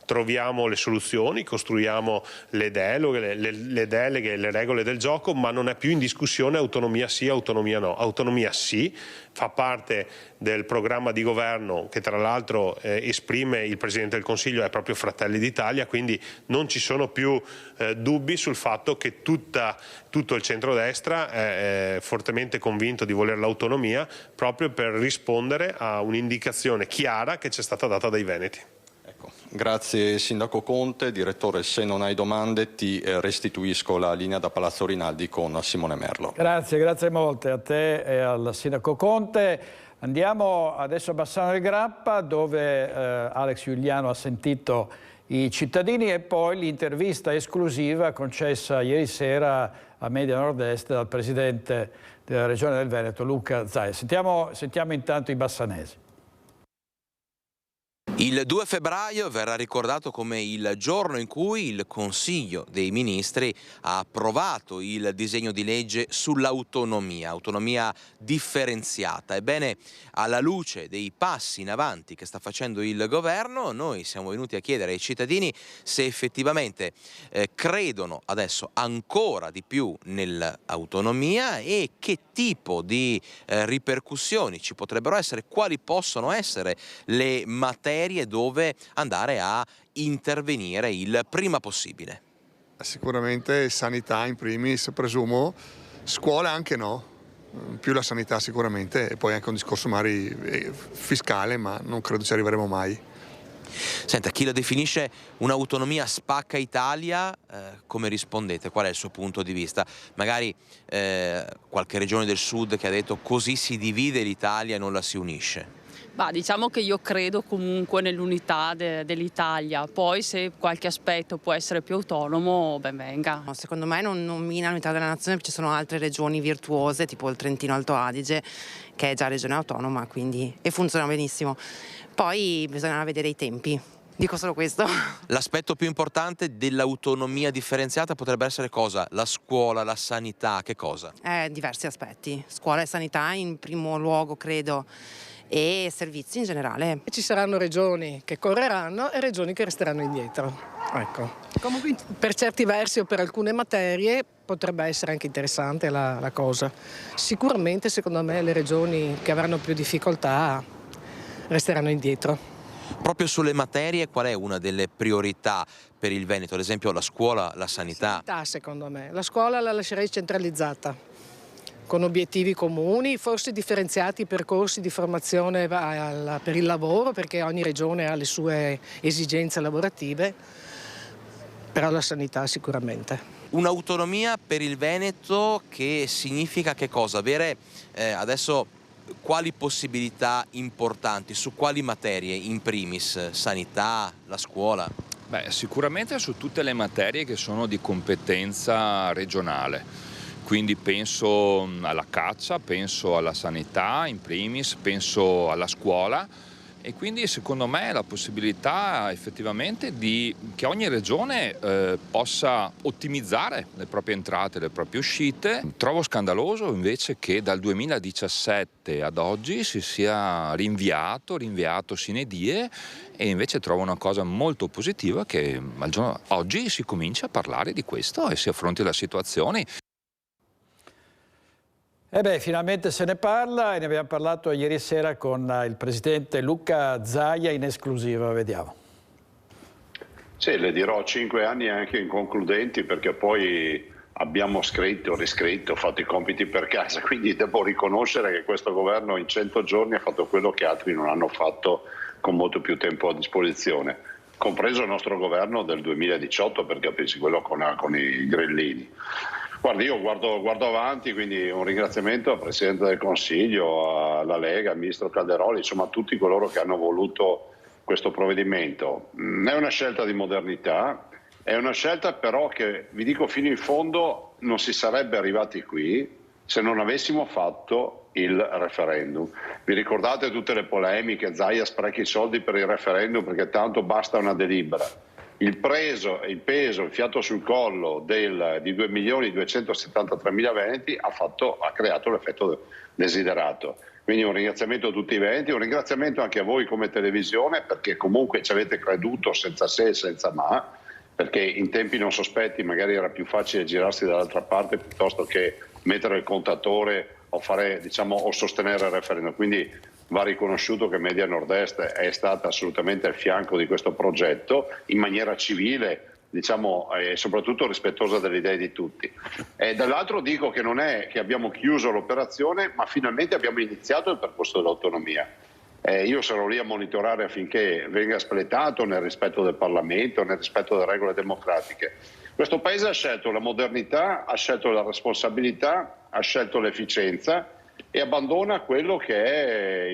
Speaker 15: Troviamo le soluzioni, costruiamo le deleghe, le regole del gioco, ma non è più in discussione autonomia sì, autonomia no. Autonomia sì, fa parte del programma di governo che tra l'altro esprime il Presidente del Consiglio, è proprio Fratelli d'Italia, quindi non ci sono più dubbi sul fatto che tutto il centrodestra è fortemente convinto di voler l'autonomia, proprio per rispondere a un'indicazione chiara che ci è stata data dai veneti.
Speaker 14: Grazie Sindaco Conte. Direttore, se non hai domande ti restituisco la linea da Palazzo Rinaldi con Simone Merlo.
Speaker 1: Grazie molte a te e al Sindaco Conte. Andiamo adesso a Bassano del Grappa, dove Alex Giuliano ha sentito i cittadini, e poi l'intervista esclusiva concessa ieri sera a Media Nord-Est dal Presidente della Regione del Veneto, Luca Zaia. Sentiamo intanto i bassanesi.
Speaker 16: Il 2 febbraio verrà ricordato come il giorno in cui il Consiglio dei Ministri ha approvato il disegno di legge sull'autonomia, autonomia differenziata. Ebbene, alla luce dei passi in avanti che sta facendo il governo, noi siamo venuti a chiedere ai cittadini se effettivamente credono adesso ancora di più nell'autonomia e che tipo di ripercussioni ci potrebbero essere, quali possono essere le materie dove andare a intervenire il prima possibile.
Speaker 17: Sicuramente sanità in primis, presumo, scuola anche no, più la sanità sicuramente, e poi anche un discorso magari fiscale, ma non credo ci arriveremo mai.
Speaker 16: Senta, chi la definisce un'autonomia spacca Italia, come rispondete? Qual è il suo punto di vista? Magari qualche regione del sud che ha detto così si divide l'Italia e non la si unisce.
Speaker 18: Bah, diciamo che io credo comunque nell'unità dell'Italia, poi se qualche aspetto può essere più autonomo, ben venga.
Speaker 19: Secondo me non mina l'unità della nazione, perché ci sono altre regioni virtuose, tipo il Trentino Alto Adige, che è già regione autonoma, quindi, e funziona benissimo. Poi bisogna vedere i tempi. Dico solo questo.
Speaker 16: L'aspetto più importante dell'autonomia differenziata potrebbe essere cosa? La scuola, la sanità, che cosa?
Speaker 19: Diversi aspetti. Scuola e sanità in primo luogo, credo, e servizi in generale.
Speaker 20: Ci saranno regioni che correranno e regioni che resteranno indietro. Ecco. Comunque per certi versi o per alcune materie potrebbe essere anche interessante la cosa. Sicuramente secondo me le regioni che avranno più difficoltà resteranno indietro.
Speaker 16: Proprio sulle materie qual è una delle priorità per il Veneto? Ad esempio la scuola, la sanità?
Speaker 20: Secondo me. La scuola la lascerei centralizzata, con obiettivi comuni, forse differenziati percorsi di formazione per il lavoro, perché ogni regione ha le sue esigenze lavorative, però la sanità sicuramente.
Speaker 16: Un'autonomia per il Veneto che significa che cosa? Avere adesso quali possibilità importanti, su quali materie in primis? Sanità, la scuola?
Speaker 21: Beh, sicuramente su tutte le materie che sono di competenza regionale. Quindi penso alla caccia, penso alla sanità in primis, penso alla scuola e quindi secondo me la possibilità effettivamente che ogni regione possa ottimizzare le proprie entrate e le proprie uscite. Trovo scandaloso invece che dal 2017 ad oggi si sia rinviato sine die, e invece trovo una cosa molto positiva che oggi si comincia a parlare di questo e si affronti la situazione.
Speaker 1: Finalmente se ne parla e ne abbiamo parlato ieri sera con il presidente Luca Zaia in esclusiva, vediamo.
Speaker 3: Sì, le dirò 5 anni anche inconcludenti, perché poi abbiamo scritto, riscritto, fatto i compiti per casa, quindi devo riconoscere che questo governo in 100 giorni ha fatto quello che altri non hanno fatto con molto più tempo a disposizione, compreso il nostro governo del 2018, per capirsi, quello con i grillini. Guardi, io guardo avanti, quindi un ringraziamento al Presidente del Consiglio, alla Lega, al Ministro Calderoli, insomma a tutti coloro che hanno voluto questo provvedimento. È una scelta di modernità, è una scelta però che, vi dico fino in fondo, non si sarebbe arrivati qui se non avessimo fatto il referendum. Vi ricordate tutte le polemiche, Zaia sprechi i soldi per il referendum perché tanto basta una delibera. Il peso, il fiato sul collo di 2.273.000 veneti ha creato l'effetto desiderato. Quindi un ringraziamento a tutti i veneti, un ringraziamento anche a voi come televisione, perché comunque ci avete creduto senza se e senza ma, perché in tempi non sospetti magari era più facile girarsi dall'altra parte piuttosto che mettere il contatore o o sostenere il referendum. Quindi va riconosciuto che Media Nord-Est è stata assolutamente al fianco di questo progetto in maniera civile, e soprattutto rispettosa delle idee di tutti. Dall'altro dico che non è che abbiamo chiuso l'operazione, ma finalmente abbiamo iniziato il percorso dell'autonomia. Io sarò lì a monitorare affinché venga espletato nel rispetto del Parlamento, nel rispetto delle regole democratiche. Questo Paese ha scelto la modernità, ha scelto la responsabilità, ha scelto l'efficienza e abbandona quello che è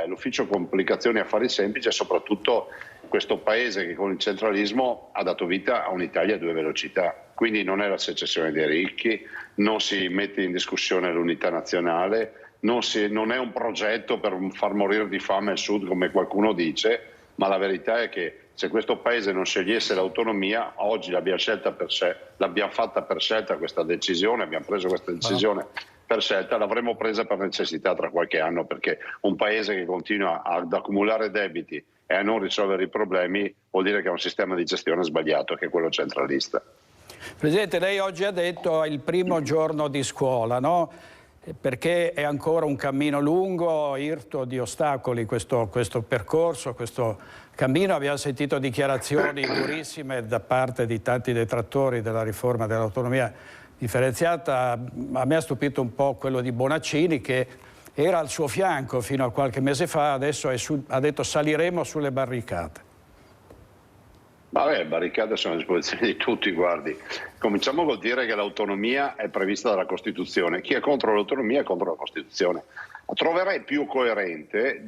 Speaker 3: l'ufficio complicazioni e affari semplici, e soprattutto questo Paese che con il centralismo ha dato vita a un'Italia a 2 velocità. Quindi non è la secessione dei ricchi, non si mette in discussione l'unità nazionale, non è un progetto per far morire di fame il Sud come qualcuno dice, ma la verità è che se questo Paese non scegliesse l'autonomia, oggi l'abbiamo fatta per scelta questa decisione, abbiamo preso questa decisione per scelta, l'avremmo presa per necessità tra qualche anno, perché un Paese che continua ad accumulare debiti e a non risolvere i problemi vuol dire che ha un sistema di gestione sbagliato, che è quello centralista.
Speaker 1: Presidente, lei oggi ha detto il primo giorno di scuola, no? perché è ancora un cammino lungo, irto di ostacoli questo percorso, questo cammino. Abbiamo sentito dichiarazioni durissime da parte di tanti detrattori della riforma dell'autonomia differenziata. A me ha stupito un po' quello di Bonaccini, che era al suo fianco fino a qualche mese fa, adesso ha detto saliremo sulle barricate.
Speaker 3: Vabbè, le barricate sono a disposizione di tutti, guardi. Cominciamo col dire che l'autonomia è prevista dalla Costituzione. Chi è contro l'autonomia è contro la Costituzione. Troverei più coerente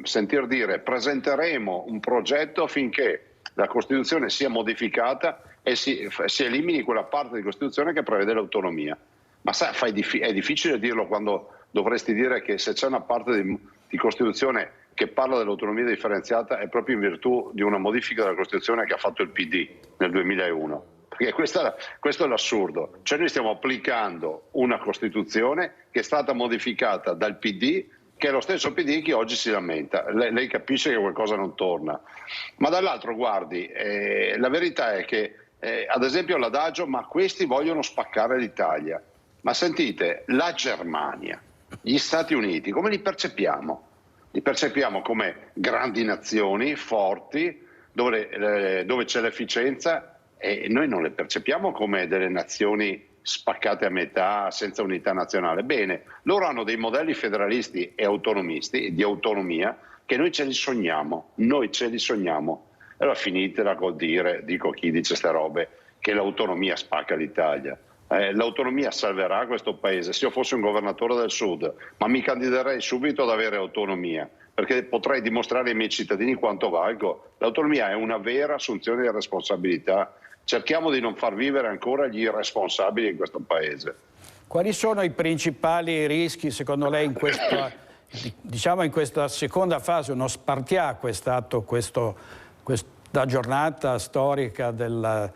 Speaker 3: sentir dire presenteremo un progetto affinché la Costituzione sia modificata e si elimini quella parte di Costituzione che prevede l'autonomia. Ma sai, è difficile dirlo quando dovresti dire che se c'è una parte di Costituzione che parla dell'autonomia differenziata è proprio in virtù di una modifica della Costituzione che ha fatto il PD nel 2001. Perché questo è l'assurdo. Cioè noi stiamo applicando una Costituzione che è stata modificata dal PD, che è lo stesso PD che oggi si lamenta. Lei capisce che qualcosa non torna. Ma dall'altro, guardi, la verità è che, ad esempio, l'adagio, ma questi vogliono spaccare l'Italia. Ma sentite, la Germania, gli Stati Uniti, come li percepiamo? Li percepiamo come grandi nazioni, forti, dove c'è l'efficienza, e noi non le percepiamo come delle nazioni spaccate a metà, senza unità nazionale. Bene, loro hanno dei modelli federalisti e autonomisti, di autonomia, che noi ce li sogniamo. Allora finitela col dire, dico chi dice queste robe, che l'autonomia spacca l'Italia. L'autonomia salverà questo paese. Se io fossi un governatore del Sud, ma mi candiderei subito ad avere autonomia, perché potrei dimostrare ai miei cittadini quanto valgo. L'autonomia è una vera assunzione di responsabilità. Cerchiamo di non far vivere ancora gli irresponsabili in questo paese. Quali sono i principali rischi, secondo lei, in questa seconda fase? Uno spartiacque è stato questa giornata storica del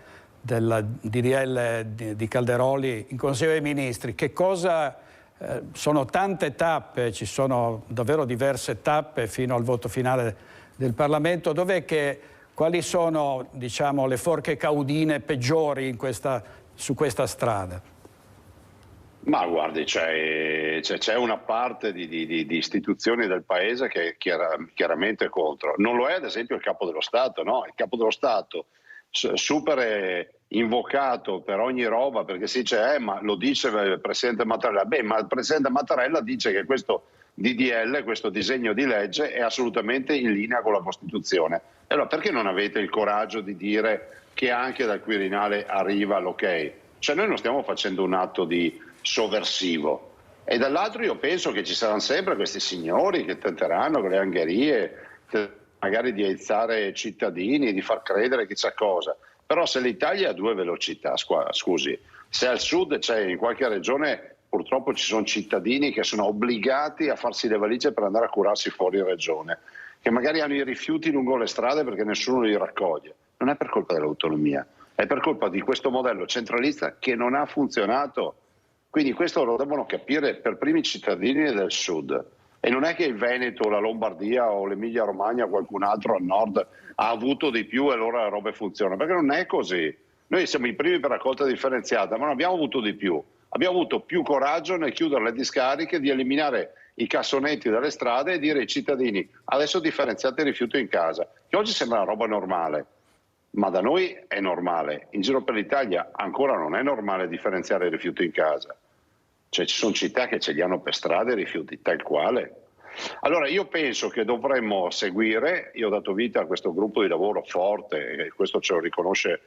Speaker 3: DDL di Calderoli in Consiglio dei Ministri. Che cosa sono tante tappe, ci sono davvero diverse tappe fino al voto finale del Parlamento. Quali sono, diciamo, le forche caudine peggiori su questa strada? Ma guardi, c'è una parte di istituzioni del Paese che è chiaramente contro. Non lo è ad esempio il Capo dello Stato, no? Il Capo dello Stato super invocato per ogni roba, perché si dice ma lo dice il Presidente Mattarella. Beh, ma il Presidente Mattarella dice che questo DDL, questo disegno di legge è assolutamente in linea con la Costituzione. E allora perché non avete il coraggio di dire che anche dal Quirinale arriva l'ok? Cioè noi non stiamo facendo un atto di sovversivo. E dall'altro io penso che ci saranno sempre questi signori che tenteranno con le angherie magari di aizzare cittadini, di far credere chissà cosa. Però se l'Italia ha due velocità, scusi, se al sud c'è in qualche regione purtroppo ci sono cittadini che sono obbligati a farsi le valigie per andare a curarsi fuori regione, che magari hanno i rifiuti lungo le strade perché nessuno li raccoglie. Non è per colpa dell'autonomia, è per colpa di questo modello centralista che non ha funzionato. Quindi questo lo devono capire per primi i cittadini del sud. E non è che il Veneto, la Lombardia o l'Emilia Romagna o qualcun altro al nord ha avuto di più e allora la roba funziona, perché non è così. Noi siamo i primi per raccolta differenziata, ma non abbiamo avuto di più. Abbiamo avuto più coraggio nel chiudere le discariche, di eliminare i cassonetti dalle strade e dire ai cittadini adesso differenziate il rifiuto in casa, che oggi sembra una roba normale, ma da noi è normale. In giro per l'Italia ancora non è normale differenziare il rifiuto in casa. Cioè ci sono città che ce li hanno per strada i rifiuti, tal quale. Allora io penso che dovremmo seguire, io ho dato vita a questo gruppo di lavoro forte, e questo ce lo riconosce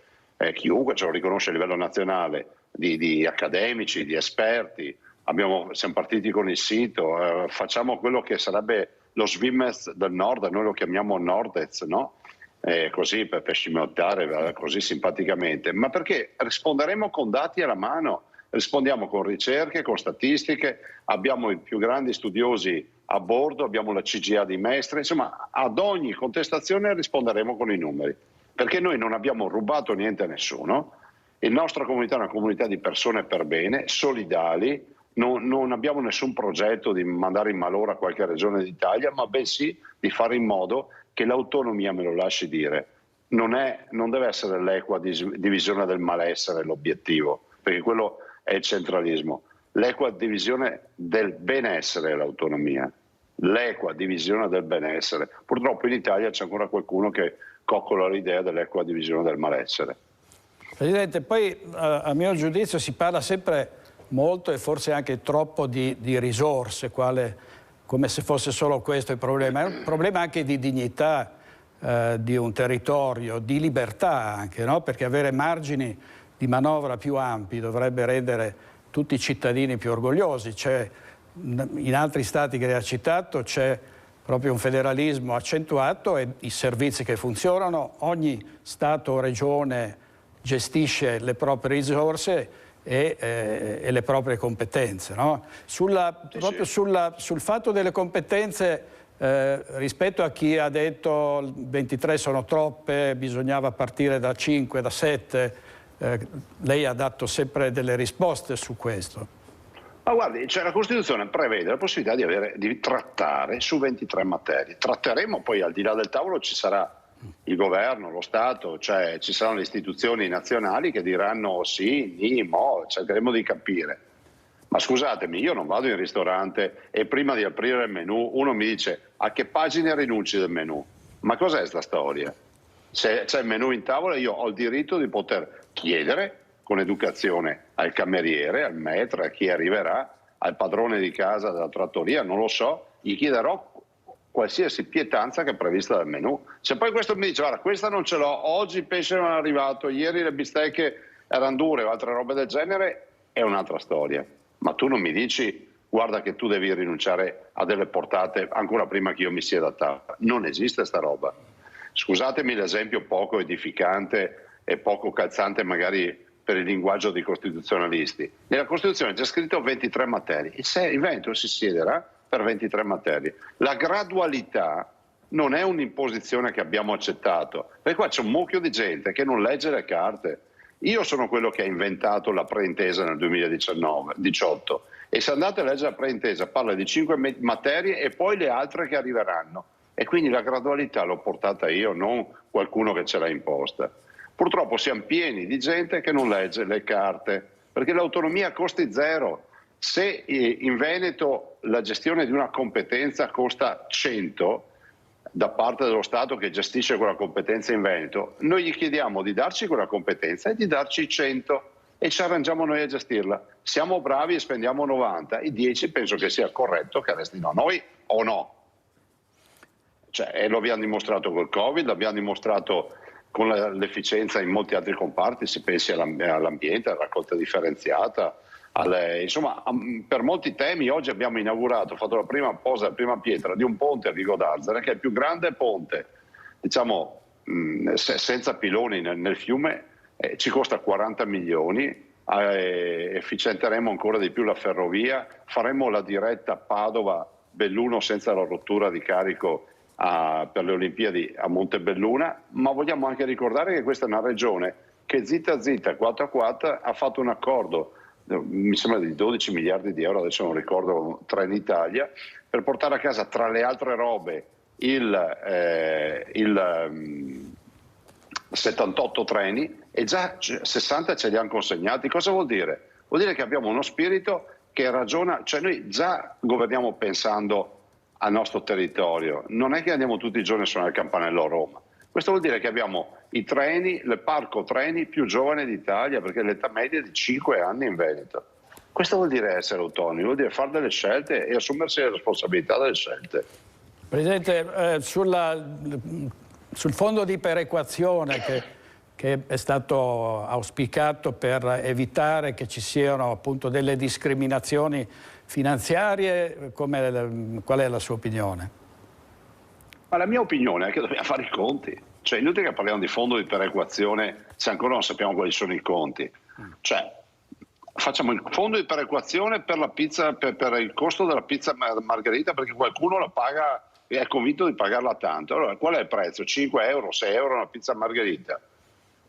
Speaker 3: chiunque, ce lo riconosce a livello nazionale, di accademici, di esperti. Siamo partiti con il sito, facciamo quello che sarebbe lo Svimez del Nord, noi lo chiamiamo Nordez, no? Così per scimmiottare così simpaticamente, ma perché risponderemo con dati alla mano. Rispondiamo con ricerche, con statistiche, abbiamo i più grandi studiosi a bordo, abbiamo la CGA di Mestre, insomma ad ogni contestazione risponderemo con i numeri, perché noi non abbiamo rubato niente a nessuno, la nostra comunità è una comunità di persone per bene, solidali, non abbiamo nessun progetto di mandare in malora qualche regione d'Italia, ma bensì di fare in modo che l'autonomia, me lo lasci dire, non deve essere l'equa divisione del malessere l'obiettivo, perché quello è il centralismo. l'equa divisione del benessere è l'autonomia, l'equa divisione del benessere. Purtroppo in Italia c'è ancora qualcuno che coccola l'idea dell'equa divisione del malessere.
Speaker 1: Presidente, poi a mio giudizio si parla sempre molto e forse anche troppo di risorse, come se fosse solo questo il problema. È un problema anche di dignità di un territorio, di libertà anche, no? Perché avere margini di manovra più ampi dovrebbe rendere tutti i cittadini più orgogliosi. In altri stati che lei ha citato c'è proprio un federalismo accentuato e i servizi che funzionano, ogni stato o regione gestisce le proprie risorse e le proprie competenze, no? Proprio sul fatto delle competenze, rispetto a chi ha detto 23 sono troppe, bisognava partire da 5, da 7, lei ha dato sempre delle risposte su questo.
Speaker 3: Ma guardi, la Costituzione prevede la possibilità di trattare su 23 materie. Tratteremo poi, al di là del tavolo ci sarà il governo, lo Stato, cioè ci saranno le istituzioni nazionali che diranno sì, ni, mo, cercheremo di capire. Ma scusatemi, io non vado in ristorante e prima di aprire il menù uno mi dice a che pagine rinunci del menù? Ma cos'è sta storia? Se c'è il menù in tavola io ho il diritto di poter chiedere con educazione al cameriere, al maître, a chi arriverà, al padrone di casa della trattoria, non lo so, gli chiederò qualsiasi pietanza che è prevista dal menù. Se poi questo mi dice, guarda, questa non ce l'ho, oggi il pesce non è arrivato, ieri le bistecche erano dure o altre robe del genere, è un'altra storia. Ma tu non mi dici, guarda che tu devi rinunciare a delle portate ancora prima che io mi sieda a tavola. Non esiste sta roba. Scusatemi l'esempio poco edificante e poco calzante magari per il linguaggio dei costituzionalisti. Nella Costituzione c'è scritto 23 materie. Il Veneto si siederà per 23 materie. La gradualità non è un'imposizione che abbiamo accettato, perché qua c'è un mucchio di gente che non legge le carte. Io sono quello che ha inventato la preintesa nel 2018 e se andate a leggere la preintesa parla di 5 materie e poi le altre che arriveranno. E quindi la gradualità l'ho portata io, non qualcuno che ce l'ha imposta. Purtroppo siamo pieni di gente che non legge le carte, perché l'autonomia costi zero. Se in Veneto la gestione di una competenza costa 100 da parte dello Stato che gestisce quella competenza in Veneto, noi gli chiediamo di darci quella competenza e di darci 100 e ci arrangiamo noi a gestirla. Siamo bravi e spendiamo 90, i 10 penso che sia corretto che restino a noi o no. E lo abbiamo dimostrato col Covid, l'abbiamo dimostrato con l'efficienza in molti altri comparti, si pensi all'ambiente, alla raccolta differenziata, insomma per molti temi. Oggi abbiamo inaugurato, fatto la prima posa, la prima pietra di un ponte a Vigo d'Arzere che è il più grande ponte, diciamo senza piloni nel fiume, ci costa 40 milioni, efficienteremo ancora di più la ferrovia, faremo la diretta Padova-Belluno senza la rottura di carico per le Olimpiadi a Montebelluna, ma vogliamo anche ricordare che questa è una regione che zitta zitta, quatta quatta, ha fatto un accordo, mi sembra di 12 miliardi di euro, adesso non ricordo, Trenitalia, per portare a casa tra le altre robe il 78 treni e già 60 ce li hanno consegnati. Cosa vuol dire? Vuol dire che abbiamo uno spirito che ragiona, cioè noi già governiamo pensando al nostro territorio, non è che andiamo tutti i giorni a suonare il campanello a Roma. Questo vuol dire che abbiamo i treni, il parco treni più giovane d'Italia, perché l'età media è di 5 anni in Veneto. Questo vuol dire essere autonomi, vuol dire fare delle scelte e assumersi le responsabilità delle scelte.
Speaker 1: Presidente, sul fondo di perequazione che è stato auspicato per evitare che ci siano appunto delle discriminazioni finanziarie, qual è la sua opinione?
Speaker 3: Ma la mia opinione è che dobbiamo fare i conti. Cioè, è inutile che parliamo di fondo di perequazione se ancora non sappiamo quali sono i conti. Cioè, facciamo il fondo di perequazione per la pizza, per il costo della pizza margherita, perché qualcuno la paga e è convinto di pagarla tanto. Allora, qual è il prezzo? 5 euro, 6 euro una pizza margherita?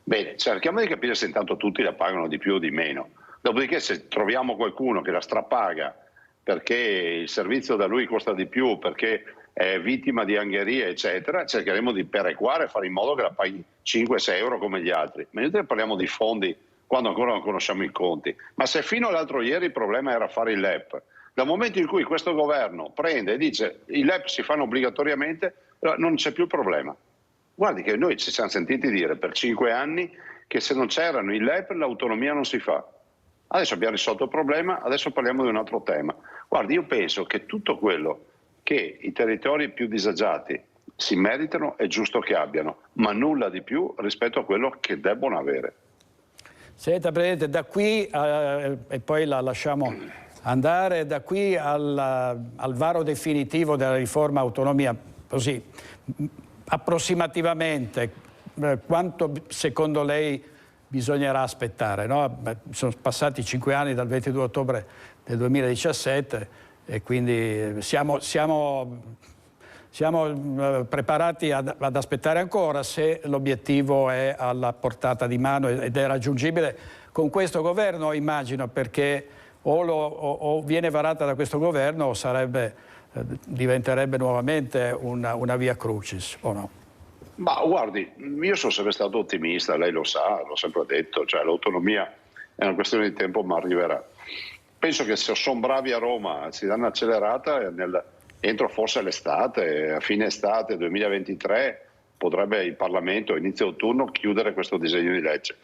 Speaker 3: Bene, cerchiamo di capire se intanto tutti la pagano di più o di meno. Dopodiché, se troviamo qualcuno che la strapaga perché il servizio da lui costa di più, perché è vittima di angherie, eccetera, cercheremo di perequare e fare in modo che la paghi 5-6 euro come gli altri. Ma noi parliamo di fondi quando ancora non conosciamo i conti. Ma se fino all'altro ieri il problema era fare il LEP, dal momento in cui questo governo prende e dice i LEP si fanno obbligatoriamente, non c'è più il problema. Guardi che noi ci siamo sentiti dire per 5 anni che se non c'erano i LEP l'autonomia non si fa. Adesso abbiamo risolto il problema, adesso parliamo di un altro tema. Guardi, io penso che tutto quello che i territori più disagiati si meritano è giusto che abbiano, ma nulla di più rispetto a quello che debbono avere.
Speaker 1: Senta, Presidente, da qui, e poi la lasciamo andare, da qui al varo definitivo della riforma autonomia, così approssimativamente, quanto secondo lei bisognerà aspettare? No? Sono passati 5 anni dal 22 ottobre del 2017 e quindi siamo preparati ad aspettare ancora, se l'obiettivo è alla portata di mano ed è raggiungibile con questo governo, immagino, perché o viene varata da questo governo o diventerebbe nuovamente una via crucis, o no?
Speaker 3: Ma guardi, io sono sempre stato ottimista, lei lo sa, l'ho sempre detto, cioè l'autonomia è una questione di tempo ma arriverà. Penso che se sono bravi a Roma si danno accelerata entro forse l'estate, a fine estate 2023 potrebbe il Parlamento a inizio autunno chiudere questo disegno di legge.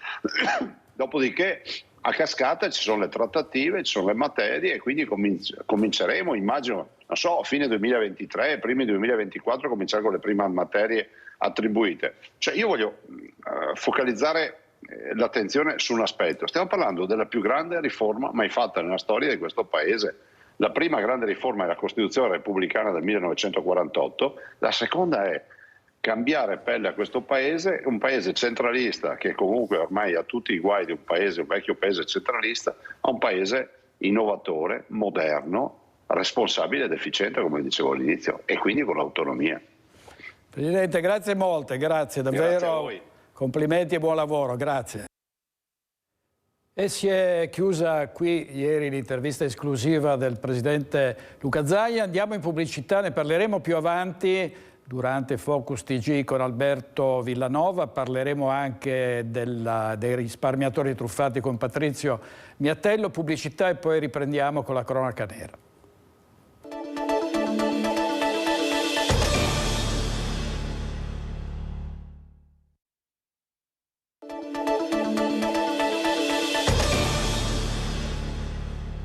Speaker 3: Dopodiché a cascata ci sono le trattative, ci sono le materie e quindi cominceremo, immagino, non so, a fine 2023, primi 2024 cominciare con le prime materie attribuite. Cioè io voglio focalizzare l'attenzione su un aspetto. Stiamo parlando della più grande riforma mai fatta nella storia di questo Paese. La prima grande riforma è la Costituzione repubblicana del 1948, la seconda è cambiare pelle a questo Paese, un Paese centralista che comunque ormai ha tutti i guai di un vecchio Paese centralista, a un Paese innovatore, moderno, responsabile ed efficiente, come dicevo all'inizio, e quindi con l'autonomia.
Speaker 1: Presidente, grazie molte, grazie davvero,
Speaker 3: grazie a voi.
Speaker 1: Complimenti e buon lavoro, grazie. E si è chiusa qui ieri l'intervista esclusiva del Presidente Luca Zaia. Andiamo in pubblicità, ne parleremo più avanti durante Focus TG con Alberto Villanova. Parleremo anche dei risparmiatori truffati con Patrizio Miatello. Pubblicità e poi riprendiamo con la cronaca nera.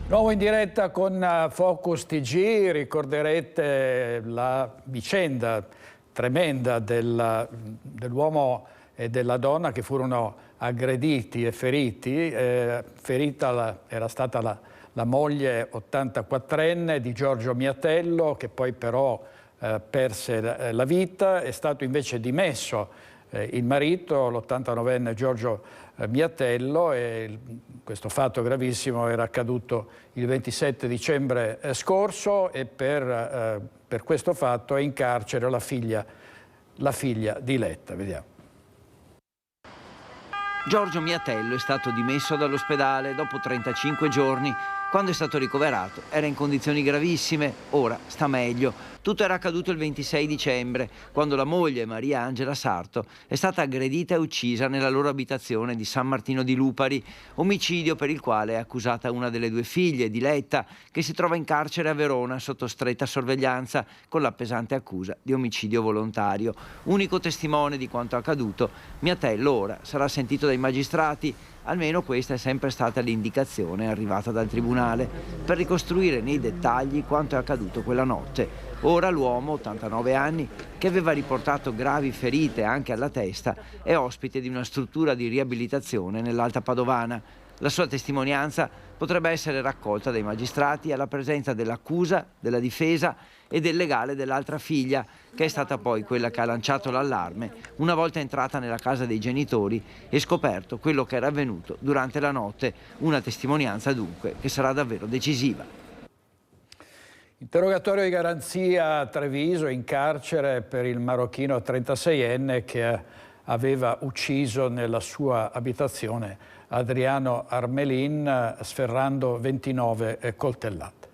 Speaker 1: Nuovo in diretta con Focus TG, ricorderete la vicenda tremenda dell'uomo e della donna che furono aggrediti e feriti. Ferita era stata la moglie 84enne di Giorgio Miatello, che poi però perse la vita. È stato invece dimesso il marito, l'89enne Giorgio Miatello, e questo fatto gravissimo era accaduto il 27 dicembre scorso e per questo fatto è in carcere la figlia di Letta. Vediamo.
Speaker 4: Giorgio Miatello è stato dimesso dall'ospedale dopo 35 giorni. Quando è stato ricoverato era in condizioni gravissime, ora sta meglio. Tutto era accaduto il 26 dicembre, quando la moglie Maria Angela Sarto è stata aggredita e uccisa nella loro abitazione di San Martino di Lupari, omicidio per il quale è accusata una delle due figlie di Letta, che si trova in carcere a Verona sotto stretta sorveglianza con la pesante accusa di omicidio volontario. Unico testimone di quanto accaduto, Miatello ora sarà sentito dai magistrati. Almeno questa è sempre stata l'indicazione arrivata dal tribunale, per ricostruire nei dettagli quanto è accaduto quella notte. Ora l'uomo, 89 anni, che aveva riportato gravi ferite anche alla testa, è ospite di una struttura di riabilitazione nell'Alta Padovana. La sua testimonianza potrebbe essere raccolta dai magistrati alla presenza dell'accusa, della difesa e del legale dell'altra figlia, che è stata poi quella che ha lanciato l'allarme una volta entrata nella casa dei genitori e scoperto quello che era avvenuto durante la notte. Una testimonianza dunque che sarà davvero decisiva.
Speaker 1: Interrogatorio di garanzia a Treviso, in carcere per il marocchino 36enne che aveva ucciso nella sua abitazione Adriano Armelin sferrando 29 coltellate.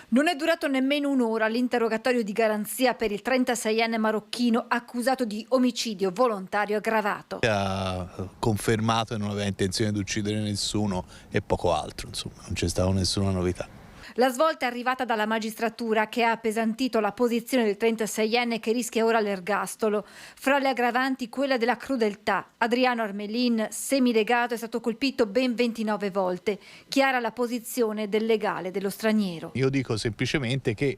Speaker 2: Non è durato nemmeno un'ora l'interrogatorio di garanzia per il 36enne marocchino accusato di omicidio volontario aggravato.
Speaker 22: Ha confermato che non aveva intenzione di uccidere nessuno e poco altro, insomma, non c'è stata nessuna novità.
Speaker 2: La svolta è arrivata dalla magistratura, che ha appesantito la posizione del 36enne che rischia ora l'ergastolo. Fra le aggravanti quella della crudeltà. Adriano Armelin, semilegato, è stato colpito ben 29 volte. Chiara la posizione del legale dello straniero.
Speaker 22: Io dico semplicemente che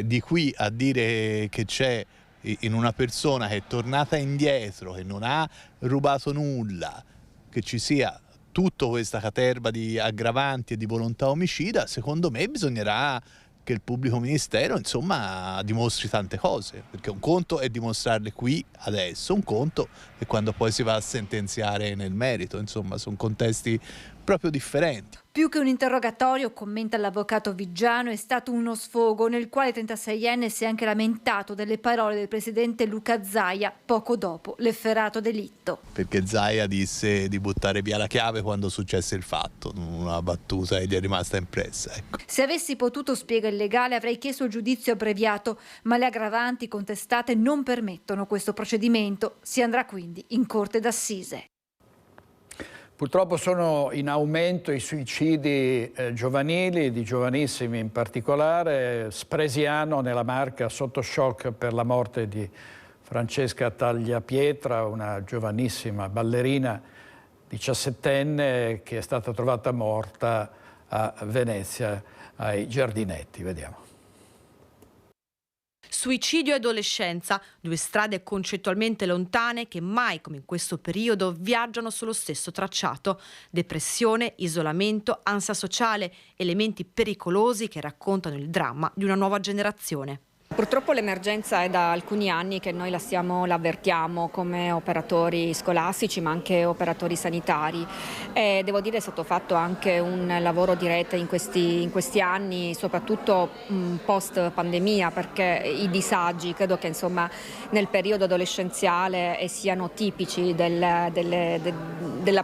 Speaker 22: di qui a dire che c'è in una persona che è tornata indietro, che non ha rubato nulla, che ci sia tutta questa caterva di aggravanti e di volontà omicida, secondo me bisognerà che il pubblico ministero, insomma, dimostri tante cose, perché un conto è dimostrarle qui adesso, un conto è quando poi si va a sentenziare nel merito, insomma, sono contesti proprio differenti.
Speaker 2: Più che un interrogatorio, commenta l'avvocato Viggiano, è stato uno sfogo nel quale il 36enne si è anche lamentato delle parole del presidente Luca Zaia poco dopo l'efferato delitto.
Speaker 22: Perché Zaia disse di buttare via la chiave quando successe il fatto, una battuta che gli è rimasta impressa. Ecco.
Speaker 2: Se avessi potuto, spiega il legale, avrei chiesto il giudizio abbreviato, ma le aggravanti contestate non permettono questo procedimento. Si andrà quindi in corte d'assise.
Speaker 1: Purtroppo sono in aumento i suicidi giovanili, di giovanissimi in particolare. Spresiano nella Marca sotto shock per la morte di Francesca Tagliapietra, una giovanissima ballerina 17enne che è stata trovata morta a Venezia ai Giardinetti. Vediamo.
Speaker 23: Suicidio e adolescenza, due strade concettualmente lontane che mai come in questo periodo viaggiano sullo stesso tracciato. Depressione, isolamento, ansia sociale, elementi pericolosi che raccontano il dramma di una nuova generazione.
Speaker 24: Purtroppo l'emergenza è da alcuni anni che noi l'avvertiamo come operatori scolastici ma anche operatori sanitari, e devo dire è stato fatto anche un lavoro di rete in questi anni, soprattutto post pandemia, perché i disagi credo che insomma nel periodo adolescenziale siano tipici della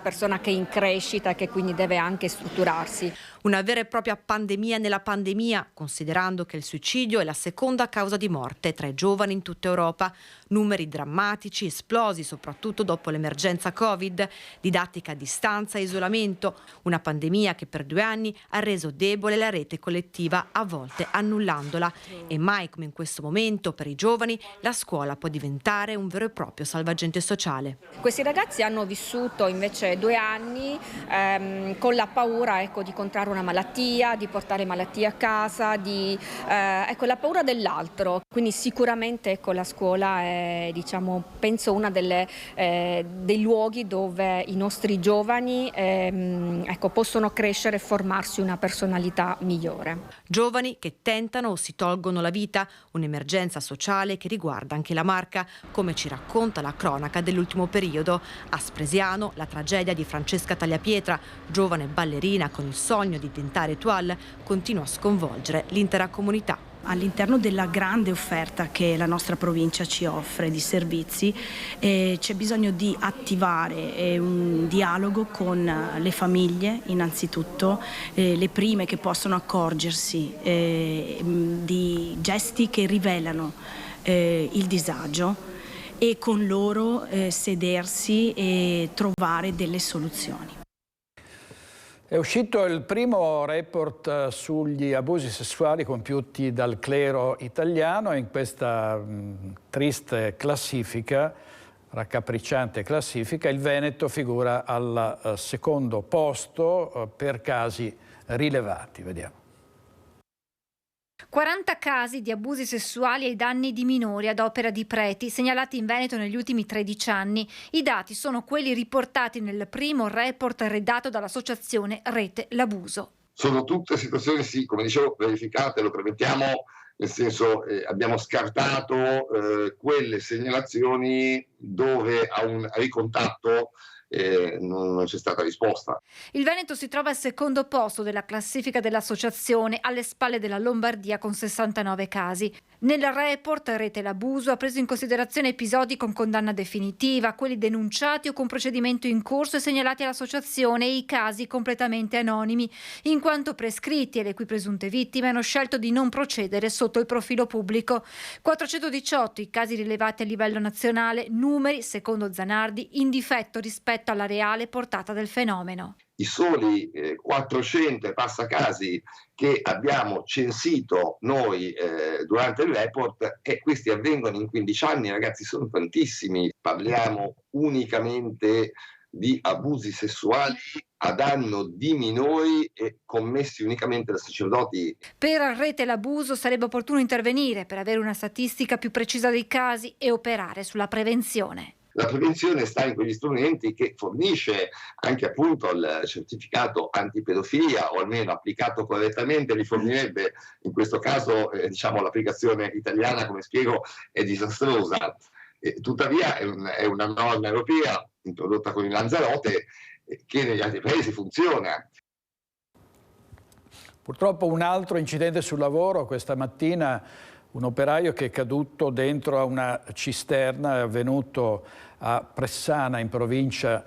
Speaker 24: persona che è in crescita e che quindi deve anche strutturarsi.
Speaker 23: Una vera e propria pandemia nella pandemia, considerando che il suicidio è la seconda causa di morte tra i giovani in tutta Europa. Numeri drammatici, esplosi soprattutto dopo l'emergenza Covid, didattica a distanza e isolamento. Una pandemia che per 2 anni ha reso debole la rete collettiva, a volte annullandola. E mai come in questo momento per i giovani la scuola può diventare un vero e proprio salvagente sociale.
Speaker 24: Questi ragazzi hanno vissuto invece 2 anni con la paura di contrarre una malattia, di portare malattie a casa, la paura dell'altro. Quindi sicuramente la scuola è penso una dei luoghi dove i nostri giovani possono crescere e formarsi una personalità migliore.
Speaker 23: Giovani che tentano o si tolgono la vita, un'emergenza sociale che riguarda anche la Marca, come ci racconta la cronaca dell'ultimo periodo. A Spresiano la tragedia di Francesca Tagliapietra, giovane ballerina con il sogno di diventare étoile, continua a sconvolgere l'intera comunità.
Speaker 25: All'interno della grande offerta che la nostra provincia ci offre di servizi c'è bisogno di attivare un dialogo con le famiglie innanzitutto, le prime che possono accorgersi di gesti che rivelano il disagio e con loro sedersi e trovare delle soluzioni.
Speaker 1: È uscito il primo report sugli abusi sessuali compiuti dal clero italiano. In questa triste classifica, raccapricciante classifica, il Veneto figura al secondo posto per casi rilevati. Vediamo.
Speaker 2: 40 casi di abusi sessuali ai danni di minori ad opera di preti segnalati in Veneto negli ultimi 13 anni. I dati sono quelli riportati nel primo report redatto dall'associazione Rete l'Abuso.
Speaker 26: Sono tutte situazioni, sì, come dicevo, verificate, lo premettiamo, nel senso abbiamo scartato quelle segnalazioni dove a un ricontatto non c'è stata risposta.
Speaker 2: Il Veneto si trova al secondo posto della classifica dell'associazione, alle spalle della Lombardia con 69 casi. Nel report Rete l'Abuso ha preso in considerazione episodi con condanna definitiva, quelli denunciati o con procedimento in corso e segnalati all'associazione e i casi completamente anonimi, in quanto prescritti e le cui presunte vittime hanno scelto di non procedere sotto il profilo pubblico. 418 i casi rilevati a livello nazionale, numeri, secondo Zanardi, in difetto rispetto alla reale portata del fenomeno.
Speaker 26: I soli 400 e passa casi che abbiamo censito noi durante il report, e questi avvengono in 15 anni, ragazzi, sono tantissimi. Parliamo unicamente di abusi sessuali a danno di minori e commessi unicamente da sacerdoti.
Speaker 2: Per Rete l'Abuso sarebbe opportuno intervenire per avere una statistica più precisa dei casi e operare sulla prevenzione.
Speaker 26: La prevenzione sta in quegli strumenti che fornisce anche appunto il certificato antipedofilia, o almeno applicato correttamente li fornirebbe. In questo caso l'applicazione italiana, come spiego, è disastrosa. Tuttavia è una norma europea introdotta con il Lanzarote che negli altri paesi funziona.
Speaker 1: Purtroppo un altro incidente sul lavoro questa mattina. Un operaio che è caduto dentro a una cisterna, è avvenuto a Pressana in provincia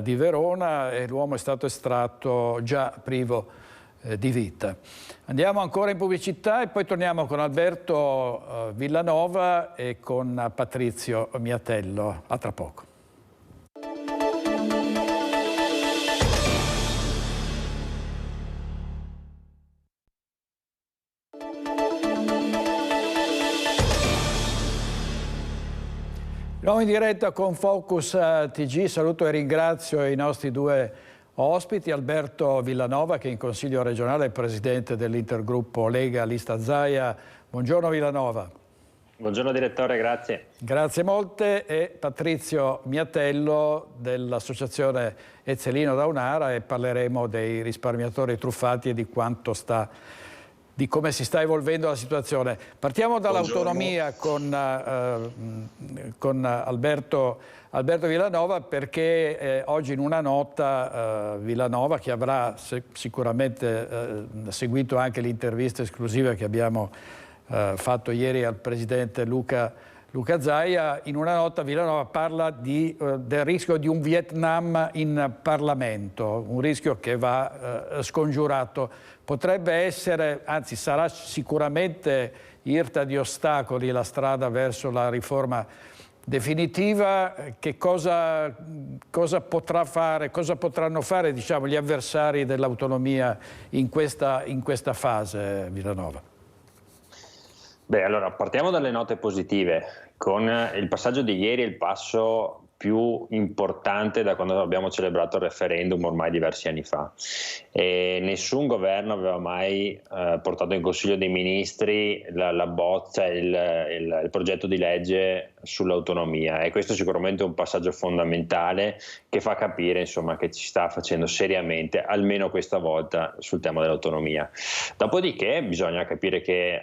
Speaker 1: di Verona, e l'uomo è stato estratto già privo di vita. Andiamo ancora in pubblicità e poi torniamo con Alberto Villanova e con Patrizio Miatello. A tra poco. Siamo in diretta con Focus TG, saluto e ringrazio i nostri due ospiti, Alberto Villanova che è in Consiglio regionale e presidente dell'intergruppo Lega Lista Zaia. Buongiorno Villanova.
Speaker 5: Buongiorno direttore, grazie.
Speaker 1: Grazie molte, e Patrizio Miatello dell'associazione Ezzelino Daunara, e parleremo dei risparmiatori truffati e di come si sta evolvendo la situazione. Partiamo dall'autonomia con Alberto Villanova, perché oggi in una nota Villanova, che avrà sicuramente seguito anche l'intervista esclusiva che abbiamo fatto ieri al presidente Luca Zaia, in una nota Villanova parla del rischio di un Vietnam in Parlamento, un rischio che va scongiurato. Potrebbe essere, anzi sarà sicuramente irta di ostacoli la strada verso la riforma definitiva. Che cosa potrà fare, cosa potranno fare gli avversari dell'autonomia in questa fase, Villanova?
Speaker 5: Beh, allora partiamo dalle note positive. Con il passaggio di ieri è il passo più importante da quando abbiamo celebrato il referendum ormai diversi anni fa, e nessun governo aveva mai portato in Consiglio dei Ministri la bozza, il progetto di legge sull'autonomia, e questo è sicuramente un passaggio fondamentale che fa capire che ci sta facendo seriamente, almeno questa volta, sul tema dell'autonomia. Dopodiché bisogna capire che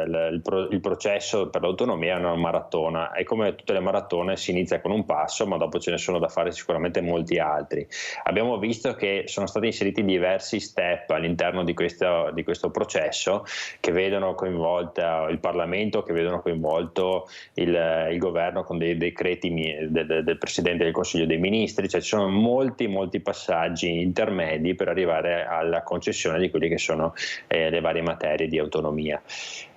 Speaker 5: il processo per l'autonomia è una maratona, e come tutte le maratone si inizia con un passo, ma dopo ce ne sono da fare sicuramente molti altri. Abbiamo visto che sono stati inseriti diversi step all'interno di questo processo, che vedono coinvolta il Parlamento, che vedono coinvolto il governo con dei decreti del Presidente del Consiglio dei Ministri. Cioè ci sono molti passaggi intermedi per arrivare alla concessione di quelle che sono le varie materie di autonomia.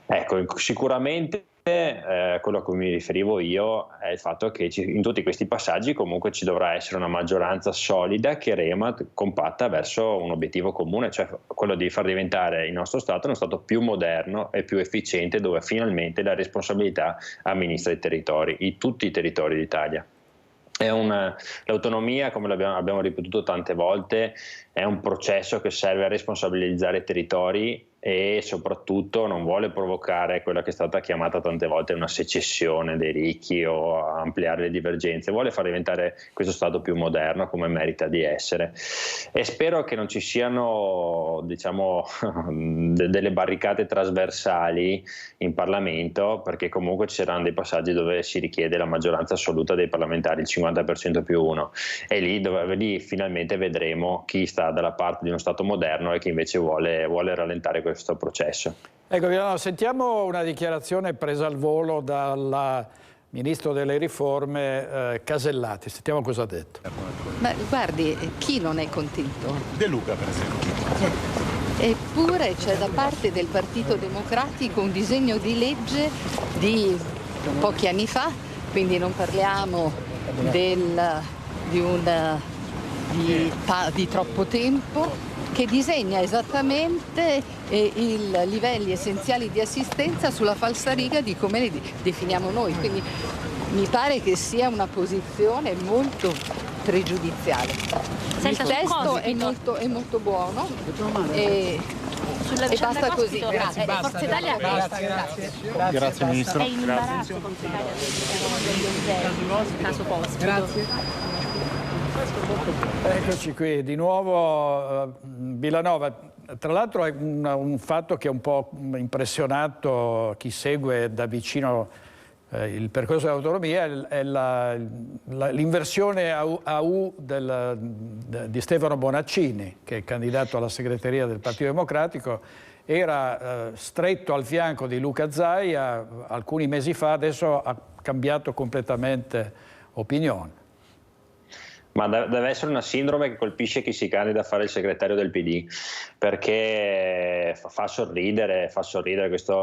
Speaker 5: Ecco, sicuramente quello a cui mi riferivo io è il fatto che in tutti questi passaggi comunque ci dovrà essere una maggioranza solida che rema compatta verso un obiettivo comune, cioè quello di far diventare il nostro Stato uno Stato più moderno e più efficiente, dove finalmente la responsabilità amministra i territori, tutti i territori d'Italia. L'autonomia, come abbiamo ripetuto tante volte, è un processo che serve a responsabilizzare i territori e soprattutto non vuole provocare quella che è stata chiamata tante volte una secessione dei ricchi o ampliare le divergenze, vuole far diventare questo Stato più moderno come merita di essere, e spero che non ci siano, diciamo, delle barricate trasversali in Parlamento, perché comunque ci saranno dei passaggi dove si richiede la maggioranza assoluta dei parlamentari, il 50% più uno, e lì finalmente vedremo chi sta dalla parte di uno Stato moderno e chi invece vuole rallentare questo processo.
Speaker 1: Ecco, Villanova, sentiamo una dichiarazione presa al volo dal Ministro delle Riforme Casellati. Sentiamo cosa ha detto.
Speaker 6: Ma guardi, chi non è contento?
Speaker 22: De Luca, per esempio.
Speaker 6: Eppure c'è da parte del Partito Democratico un disegno di legge di pochi anni fa, quindi non parliamo di troppo tempo, che disegna esattamente i livelli essenziali di assistenza sulla falsariga di come li definiamo noi. Quindi mi pare che sia una posizione molto pregiudiziale. Il testo è molto buono e basta così. Grazie.
Speaker 24: Forza Italia
Speaker 22: Grazie Ministro.
Speaker 24: È in imbarazzo Forza Italia nel caso Cospito.
Speaker 1: Grazie. Eccoci qui di nuovo, Villanova. Tra l'altro è un fatto che ha un po' impressionato chi segue da vicino il percorso dell'autonomia, è l'inversione a U di Stefano Bonaccini, che è candidato alla segreteria del Partito Democratico. Era stretto al fianco di Luca Zaia alcuni mesi fa, adesso ha cambiato completamente opinione.
Speaker 5: Ma deve essere una sindrome che colpisce chi si candida a fare il segretario del PD, perché fa sorridere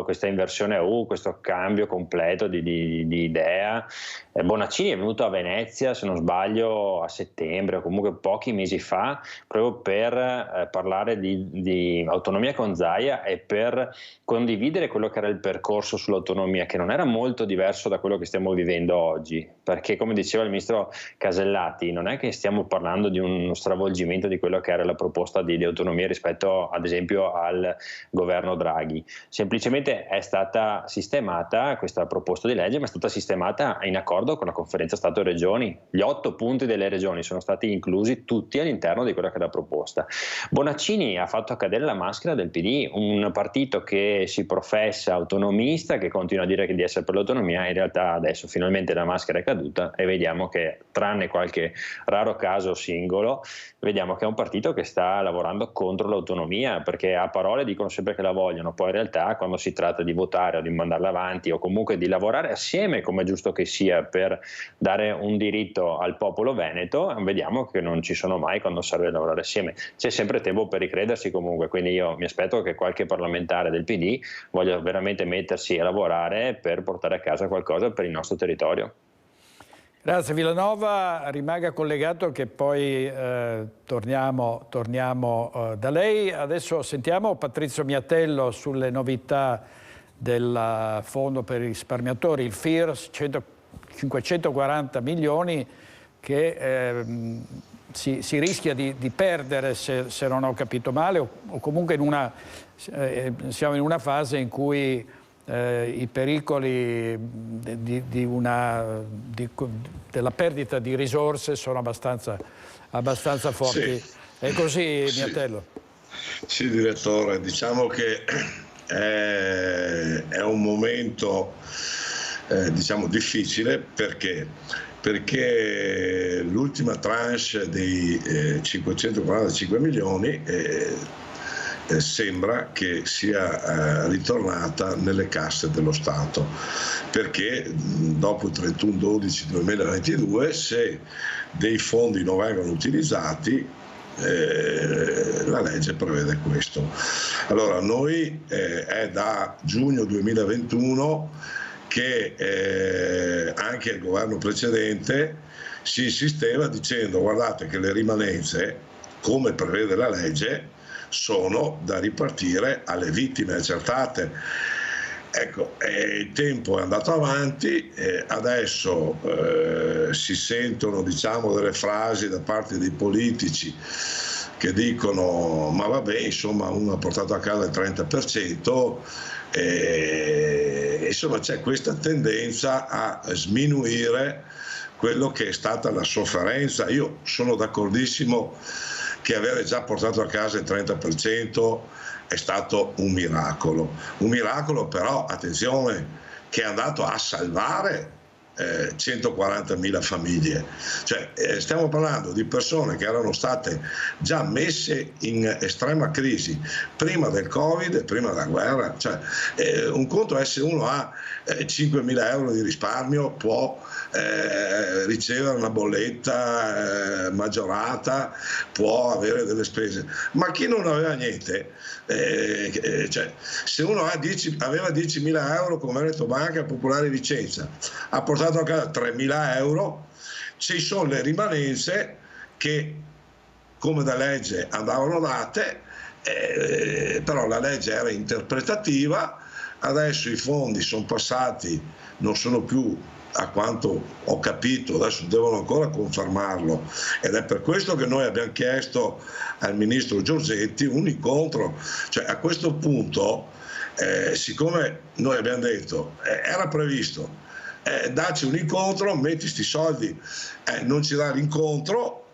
Speaker 5: questa inversione a U, questo cambio completo di idea. Bonaccini è venuto a Venezia, se non sbaglio, a settembre o comunque pochi mesi fa, proprio per parlare di autonomia con Zaia e per condividere quello che era il percorso sull'autonomia, che non era molto diverso da quello che stiamo vivendo oggi, perché come diceva il ministro Casellati, non è che stiamo parlando di uno stravolgimento di quello che era la proposta di autonomia rispetto ad esempio al governo Draghi, semplicemente è stata sistemata questa proposta di legge, ma è stata sistemata in accordo con la conferenza Stato e Regioni. Gli 8 punti delle regioni sono stati inclusi tutti all'interno di quella che è la proposta. Bonaccini ha fatto cadere la maschera del PD, un partito che si professa autonomista, che continua a dire di essere per l'autonomia, in realtà adesso finalmente la maschera è caduta e vediamo che, tranne qualche raro caso singolo, vediamo che è un partito che sta lavorando contro l'autonomia, perché a parole dicono sempre che la vogliono, poi in realtà quando si tratta di votare o di mandarla avanti o comunque di lavorare assieme, come è giusto che sia, per dare un diritto al popolo veneto, vediamo che non ci sono mai quando serve lavorare assieme. C'è sempre tempo per ricredersi comunque, quindi io mi aspetto che qualche parlamentare del PD voglia veramente mettersi a lavorare per portare a casa qualcosa per il nostro territorio.
Speaker 1: Grazie Villanova, rimanga collegato che poi torniamo da lei. Adesso sentiamo Patrizio Miatello sulle novità del Fondo per i risparmiatori, il FIRS, 540 milioni che si rischia di perdere se non ho capito male, o comunque siamo in una fase in cui i pericoli della perdita di risorse sono abbastanza forti. Sì. È così, Miatello?
Speaker 7: Sì, direttore, diciamo che è un momento difficile perché l'ultima tranche dei 545 milioni sembra che sia ritornata nelle casse dello Stato, perché dopo il 31/12/2022 se dei fondi non vengono utilizzati la legge prevede questo. Allora noi è da giugno 2021 che anche il governo precedente si insisteva dicendo: guardate che le rimanenze, come prevede la legge, sono da ripartire alle vittime accertate. Ecco, il tempo è andato avanti, adesso si sentono delle frasi da parte dei politici che dicono ma vabbè, insomma uno ha portato a casa il 30%, e insomma c'è questa tendenza a sminuire quello che è stata la sofferenza. Io sono d'accordissimo che avere già portato a casa il 30% è stato un miracolo però, attenzione, che è andato a salvare 140.000 famiglie, cioè stiamo parlando di persone che erano state già messe in estrema crisi prima del Covid e prima della guerra. Cioè, un conto è se uno ha 5.000 euro di risparmio, può ricevere una bolletta maggiorata, può avere delle spese, ma chi non aveva niente, cioè, se uno aveva 10.000 euro come Veneto Banca Popolare Vicenza, ha portato a casa 3.000 euro, ci sono le rimanenze che come da legge andavano date, però la legge era interpretativa. Adesso i fondi sono passati, non sono più, a quanto ho capito, adesso devono ancora confermarlo, ed è per questo che noi abbiamo chiesto al ministro Giorgetti un incontro. Cioè, a questo punto, siccome noi abbiamo detto era previsto, dacci un incontro, metti sti soldi, non ci dà l'incontro,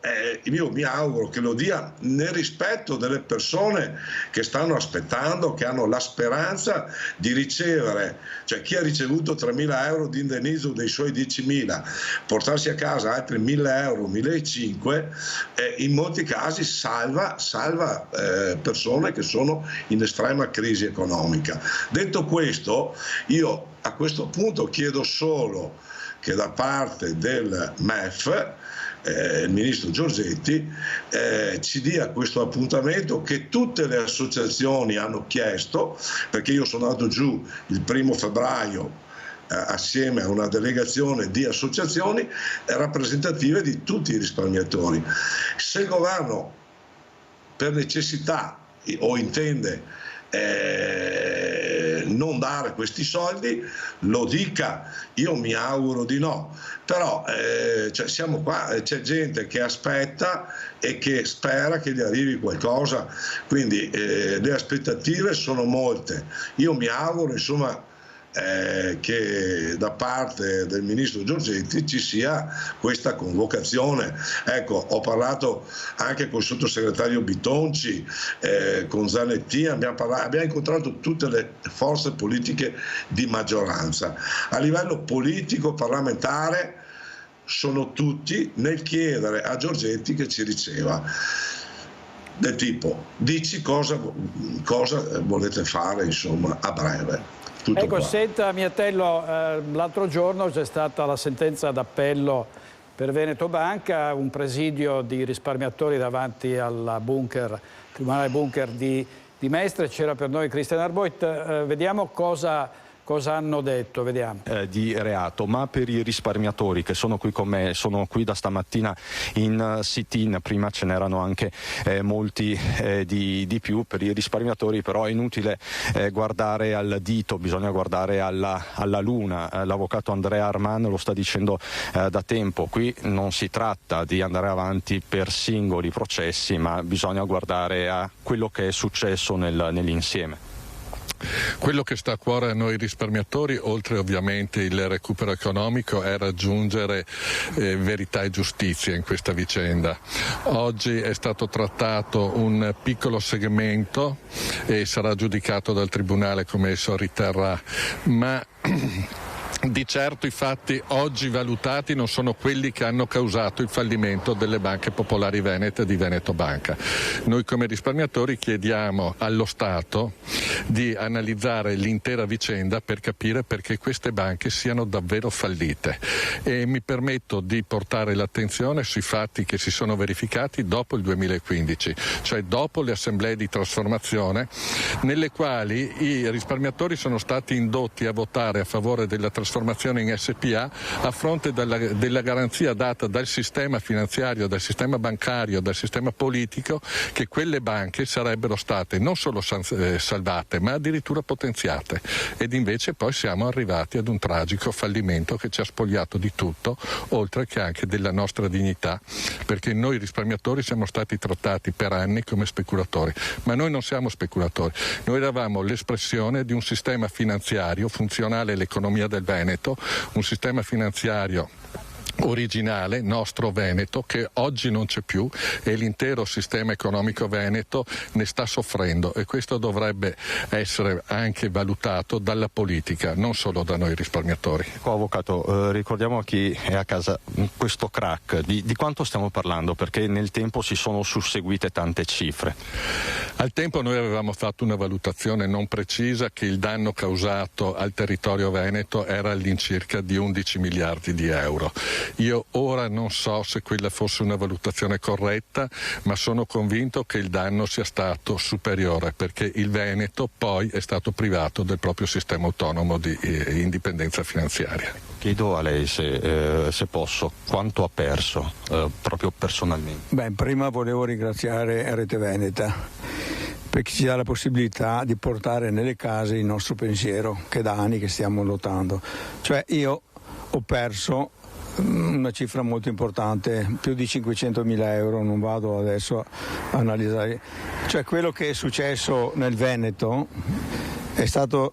Speaker 7: io mi auguro che lo dia nel rispetto delle persone che stanno aspettando, che hanno la speranza di ricevere, cioè chi ha ricevuto 3.000 euro di indennizzo dei suoi 10.000, portarsi a casa altri 1.000 euro, 1.500, in molti casi salva persone che sono in estrema crisi economica. Detto questo, io a questo punto chiedo solo che da parte del MEF il ministro Giorgetti ci dia questo appuntamento che tutte le associazioni hanno chiesto, perché io sono andato giù il 1° febbraio assieme a una delegazione di associazioni rappresentative di tutti i risparmiatori. Se il governo per necessità o intende non dare questi soldi, lo dica, io mi auguro di no, però cioè, siamo qua, c'è gente che aspetta e che spera che gli arrivi qualcosa, quindi le aspettative sono molte. Io mi auguro, insomma, che da parte del ministro Giorgetti ci sia questa convocazione. Ecco, ho parlato anche con il sottosegretario Bitonci, con Zanetti, abbiamo incontrato tutte le forze politiche di maggioranza. A livello politico parlamentare sono tutti nel chiedere a Giorgetti che ci riceva, del tipo dici cosa volete fare, insomma, a breve.
Speaker 1: Ecco, senta Miatello, l'altro giorno c'è stata la sentenza d'appello per Veneto Banca, un presidio di risparmiatori davanti al tribunale bunker di Mestre. C'era per noi Cristian Arboit, vediamo cosa hanno detto, vediamo.
Speaker 14: Di reato, ma per i risparmiatori che sono qui con me, sono qui da stamattina in sit-in, prima ce n'erano anche molti di più. Per i risparmiatori però è inutile guardare al dito, bisogna guardare alla luna. L'avvocato Andrea Arman lo sta dicendo da tempo, qui non si tratta di andare avanti per singoli processi, ma bisogna guardare a quello che è successo nell'insieme.
Speaker 8: Quello che sta a cuore a noi risparmiatori, oltre ovviamente il recupero economico, è raggiungere verità e giustizia in questa vicenda. Oggi è stato trattato un piccolo segmento e sarà giudicato dal Tribunale come esso riterrà, ma di certo i fatti oggi valutati non sono quelli che hanno causato il fallimento delle banche popolari venete e di Veneto Banca. Noi come risparmiatori chiediamo allo Stato di analizzare l'intera vicenda per capire perché queste banche siano davvero fallite, e mi permetto di portare l'attenzione sui fatti che si sono verificati dopo il 2015, cioè dopo le assemblee di trasformazione, nelle quali i risparmiatori sono stati indotti a votare a favore della trasformazione trasformazione in SPA a fronte della garanzia data dal sistema finanziario, dal sistema bancario, dal sistema politico, che quelle banche sarebbero state non solo salvate ma addirittura potenziate, ed invece poi siamo arrivati ad un tragico fallimento che ci ha spogliato di tutto, oltre che anche della nostra dignità, perché noi risparmiatori siamo stati trattati per anni come speculatori, ma noi non siamo speculatori, noi eravamo l'espressione di un sistema finanziario funzionale all'economia del Veneto, un sistema finanziario originale, nostro veneto, che oggi non c'è più e l'intero sistema economico veneto ne sta soffrendo, e questo dovrebbe essere anche valutato dalla politica, non solo da noi risparmiatori.
Speaker 9: Avvocato, ricordiamo a chi è a casa questo crack, di quanto stiamo parlando, perché nel tempo si sono susseguite tante cifre.
Speaker 8: Al tempo noi avevamo fatto una valutazione non precisa che il danno causato al territorio veneto era all'incirca di 11 miliardi di euro. Io ora non so se quella fosse una valutazione corretta, ma sono convinto che il danno sia stato superiore, perché il Veneto poi è stato privato del proprio sistema autonomo di indipendenza finanziaria.
Speaker 9: Chiedo a lei, se posso, quanto ha perso proprio personalmente?
Speaker 10: Prima volevo ringraziare Rete Veneta, perché ci dà la possibilità di portare nelle case il nostro pensiero, che da anni che stiamo lottando. Cioè io ho perso una cifra molto importante, più di 500.000 euro, non vado adesso a analizzare. Cioè quello che è successo nel Veneto è stato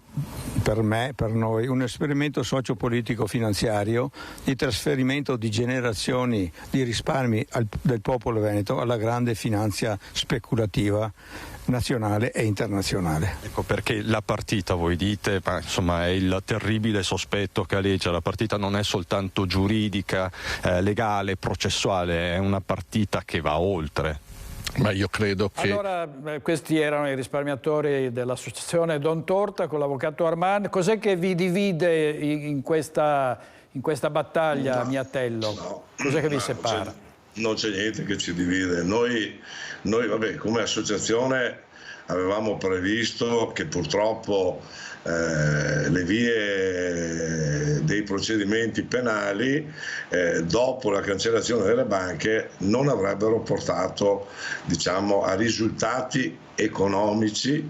Speaker 10: per me, per noi, un esperimento socio-politico finanziario di trasferimento di generazioni di risparmi del popolo veneto alla grande finanza speculativa nazionale e internazionale.
Speaker 9: Ecco perché la partita, voi dite, insomma, è il terribile sospetto che aleggia. La partita non è soltanto giuridica, legale, processuale, è una partita che va oltre.
Speaker 8: Ma io credo che...
Speaker 1: Allora, questi erano i risparmiatori dell'associazione Don Torta con l'avvocato Arman. Cos'è che vi divide in questa battaglia, Miatello?
Speaker 7: No,
Speaker 1: cos'è che vi separa?
Speaker 7: Non c'è niente che ci divide. Noi vabbè, come associazione avevamo previsto che purtroppo le vie dei procedimenti penali dopo la cancellazione delle banche non avrebbero portato, diciamo, a risultati economici,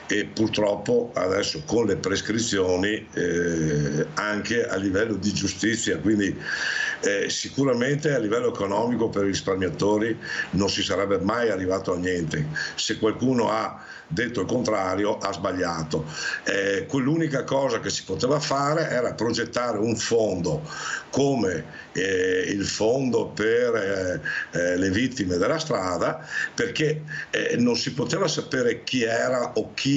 Speaker 7: e purtroppo adesso con le prescrizioni anche a livello di giustizia, quindi sicuramente a livello economico per i risparmiatori non si sarebbe mai arrivato a niente. Se qualcuno ha detto il contrario ha sbagliato. L'unica cosa che si poteva fare era progettare un fondo come il fondo per le vittime della strada, perché non si poteva sapere chi era o chi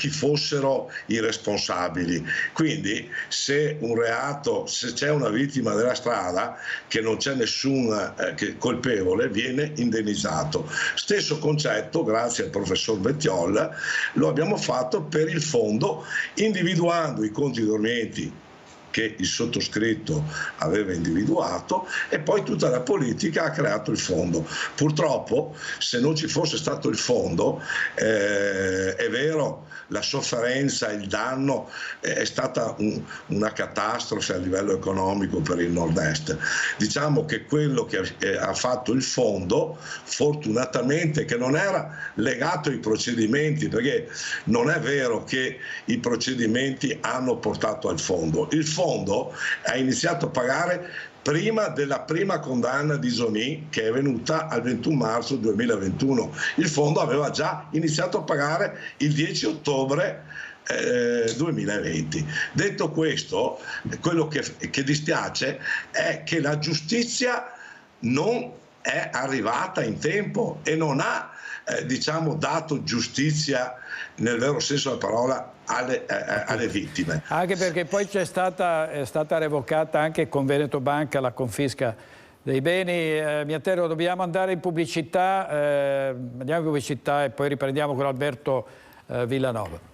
Speaker 7: fossero i responsabili. Quindi se un reato, se c'è una vittima della strada che non c'è nessun colpevole, viene indennizzato. Stesso concetto, grazie al professor Bettiol, lo abbiamo fatto per il fondo, individuando i conti dormienti che il sottoscritto aveva individuato, e poi tutta la politica ha creato il fondo. Purtroppo, se non ci fosse stato il fondo, è vero, la sofferenza, il danno è stata una catastrofe a livello economico per il nord-est. Diciamo che quello che ha fatto il fondo, fortunatamente, che non era legato ai procedimenti, perché non è vero che i procedimenti hanno portato al fondo. Il fondo ha iniziato a pagare prima della prima condanna di Zonin, che è venuta al 21 marzo 2021. Il fondo aveva già iniziato a pagare il 10 ottobre 2020. Detto questo, quello che dispiace è che la giustizia non è arrivata in tempo e non ha dato giustizia nel vero senso della parola alle vittime.
Speaker 1: Anche perché poi è stata revocata anche con Veneto Banca la confisca dei beni. Miatello, dobbiamo andare in pubblicità, andiamo in pubblicità e poi riprendiamo con Alberto Villanova.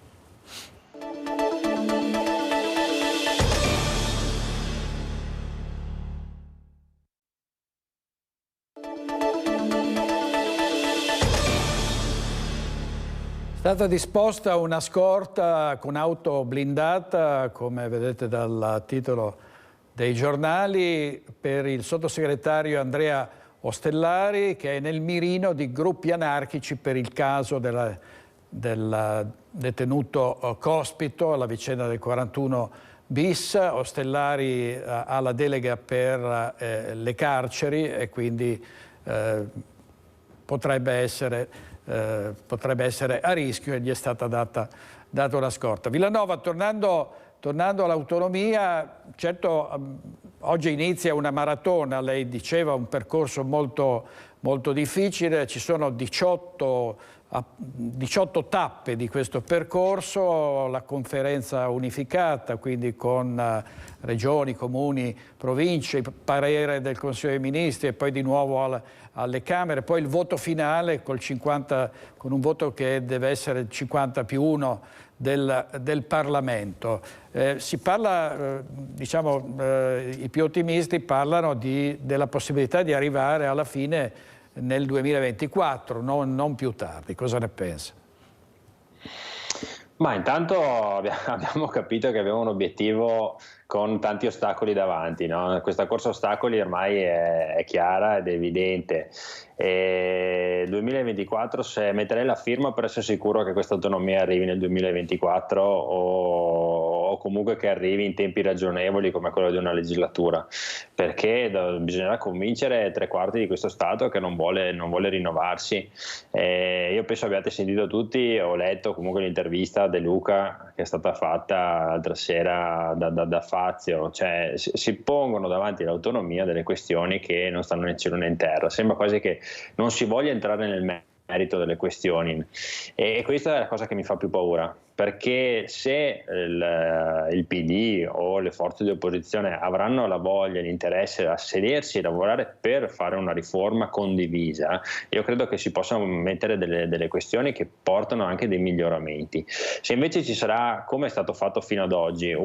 Speaker 1: stata disposta una scorta con auto blindata, come vedete dal titolo dei giornali, per il sottosegretario Andrea Ostellari, che è nel mirino di gruppi anarchici per il caso del detenuto Cospito, la vicenda del 41 bis. Ostellari ha la delega per le carceri e quindi potrebbe essere a rischio e gli è stata data una scorta. Villanova, tornando all'autonomia, certo oggi inizia una maratona, lei diceva un percorso molto, molto difficile, ci sono 18 tappe di questo percorso, la conferenza unificata, quindi con regioni, comuni, province, il parere del Consiglio dei Ministri e poi di nuovo alle Camere, poi il voto finale con un voto che deve essere il 50+1 del Parlamento. Si parla, i più ottimisti parlano della possibilità di arrivare alla fine nel 2024, non più tardi. Cosa ne pensa?
Speaker 5: Ma intanto abbiamo capito che abbiamo un obiettivo con tanti ostacoli davanti, no? Questa corsa ostacoli ormai è chiara ed evidente. E 2024, se metterei la firma per essere sicuro che questa autonomia arrivi nel 2024 o comunque che arrivi in tempi ragionevoli come quello di una legislatura, perché bisognerà convincere 3/4 di questo Stato che non vuole rinnovarsi. Io penso abbiate sentito tutti, ho letto comunque l'intervista De Luca che è stata fatta l'altra sera da Fazio, cioè si pongono davanti all'autonomia delle questioni che non stanno né in cielo né in terra, sembra quasi che non si voglia entrare nel merito delle questioni e questa è la cosa che mi fa più paura, perché se il PD o le forze di opposizione avranno la voglia e l'interesse a sedersi e lavorare per fare una riforma condivisa, io credo che si possano mettere delle questioni che portano anche dei miglioramenti. Se invece ci sarà, come è stato fatto fino ad oggi,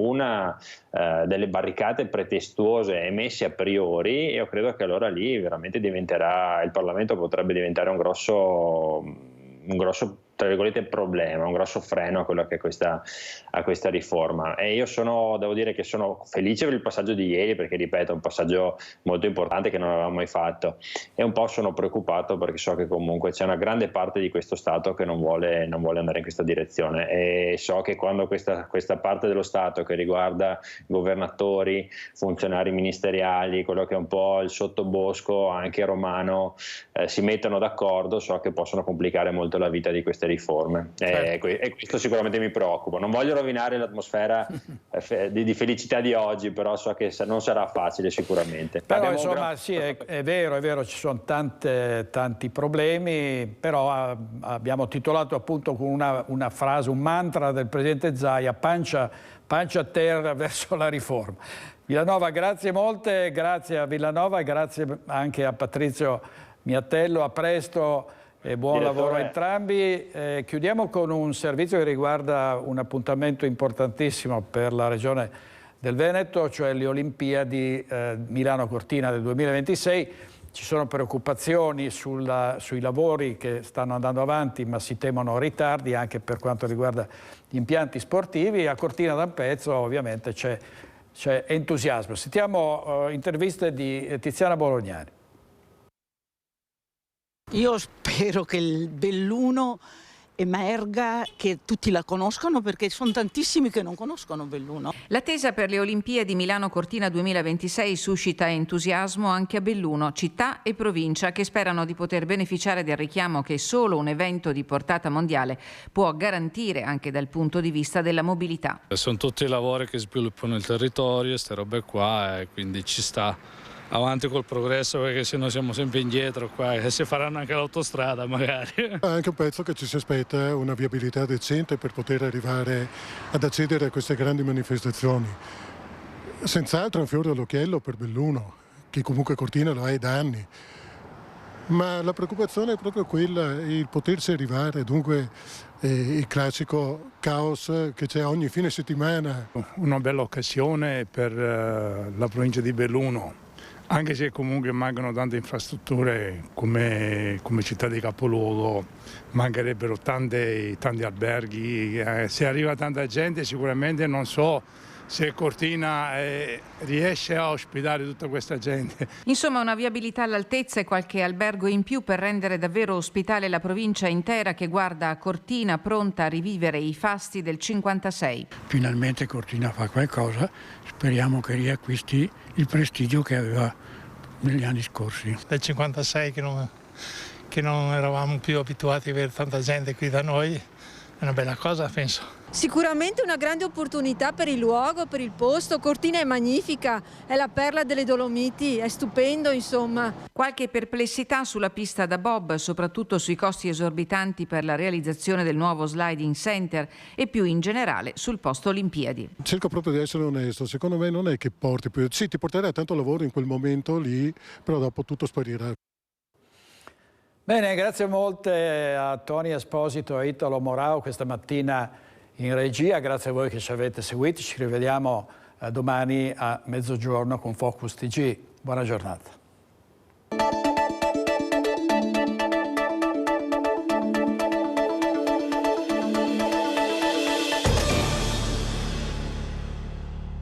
Speaker 5: delle barricate pretestuose emesse a priori, io credo che allora lì veramente il Parlamento potrebbe diventare un grosso tra virgolette problema, un grosso freno a quello che a questa riforma. E io devo dire che sono felice per il passaggio di ieri, perché ripeto è un passaggio molto importante che non avevamo mai fatto, e un po' sono preoccupato perché so che comunque c'è una grande parte di questo Stato che non vuole andare in questa direzione, e so che quando questa parte dello Stato che riguarda governatori, funzionari ministeriali, quello che è un po' il sottobosco anche romano, si mettono d'accordo, so che possono complicare molto la vita di queste riforme.
Speaker 1: Certo.
Speaker 5: E questo sicuramente mi preoccupa. Non voglio rovinare l'atmosfera di felicità di oggi, però so che non sarà facile sicuramente.
Speaker 1: Però insomma sì, è vero, ci sono tanti problemi, però abbiamo titolato appunto con una frase, un mantra del Presidente Zaia: pancia a terra verso la riforma. Villanova, grazie molte, grazie a Villanova e grazie anche a Patrizio Miatello, a presto e buon lavoro a entrambi. Chiudiamo con un servizio che riguarda un appuntamento importantissimo per la Regione del Veneto, cioè le Olimpiadi Milano-Cortina del 2026. Ci sono preoccupazioni sui lavori che stanno andando avanti, ma si temono ritardi anche per quanto riguarda gli impianti sportivi. A Cortina d'Ampezzo ovviamente c'è entusiasmo. Sentiamo interviste di Tiziana Bolognani.
Speaker 11: Io spero che il Belluno emerga, che tutti la conoscano, perché sono tantissimi che non conoscono Belluno.
Speaker 12: L'attesa per le Olimpiadi Milano-Cortina 2026 suscita entusiasmo anche a Belluno, città e provincia che sperano di poter beneficiare del richiamo che solo un evento di portata mondiale può garantire anche dal punto di vista della mobilità.
Speaker 13: Sono tutti lavori che sviluppano il territorio, queste robe qua, e quindi ci sta avanti col progresso, perché se no siamo sempre indietro qua e si faranno anche l'autostrada magari.
Speaker 15: Anche un pezzo che ci si aspetta una viabilità decente per poter arrivare ad accedere a queste grandi manifestazioni. Senz'altro è un fiore all'occhiello per Belluno, che comunque Cortina lo è da anni. Ma la preoccupazione è proprio quella, il potersi arrivare, dunque il classico caos che c'è ogni fine settimana.
Speaker 17: Una bella occasione per la provincia di Belluno,
Speaker 16: Anche se comunque mancano tante infrastrutture come città di capoluogo, mancherebbero tanti alberghi, se arriva tanta gente sicuramente non so se Cortina riesce a ospitare tutta questa gente.
Speaker 12: Insomma, una viabilità all'altezza e qualche albergo in più per rendere davvero ospitale la provincia intera che guarda a Cortina pronta a rivivere i fasti del 56.
Speaker 17: Finalmente Cortina fa qualcosa, speriamo che riacquisti il prestigio che aveva negli anni scorsi.
Speaker 18: Del 56 che non eravamo più abituati a avere tanta gente qui da noi, è una bella cosa, penso.
Speaker 19: Sicuramente una grande opportunità per il luogo, per il posto. Cortina è magnifica, è la perla delle Dolomiti, è stupendo insomma.
Speaker 12: Qualche perplessità sulla pista da bob, soprattutto sui costi esorbitanti per la realizzazione del nuovo sliding center e più in generale sul posto Olimpiadi.
Speaker 15: Cerco proprio di essere onesto, secondo me non è che porti più, sì ti porterà tanto lavoro in quel momento lì, però dopo tutto sparirà.
Speaker 1: Bene, grazie molte a Tony Esposito e Italo Morao questa mattina in regia, grazie a voi che ci avete seguiti, ci rivediamo domani a mezzogiorno con Focus TG. Buona giornata.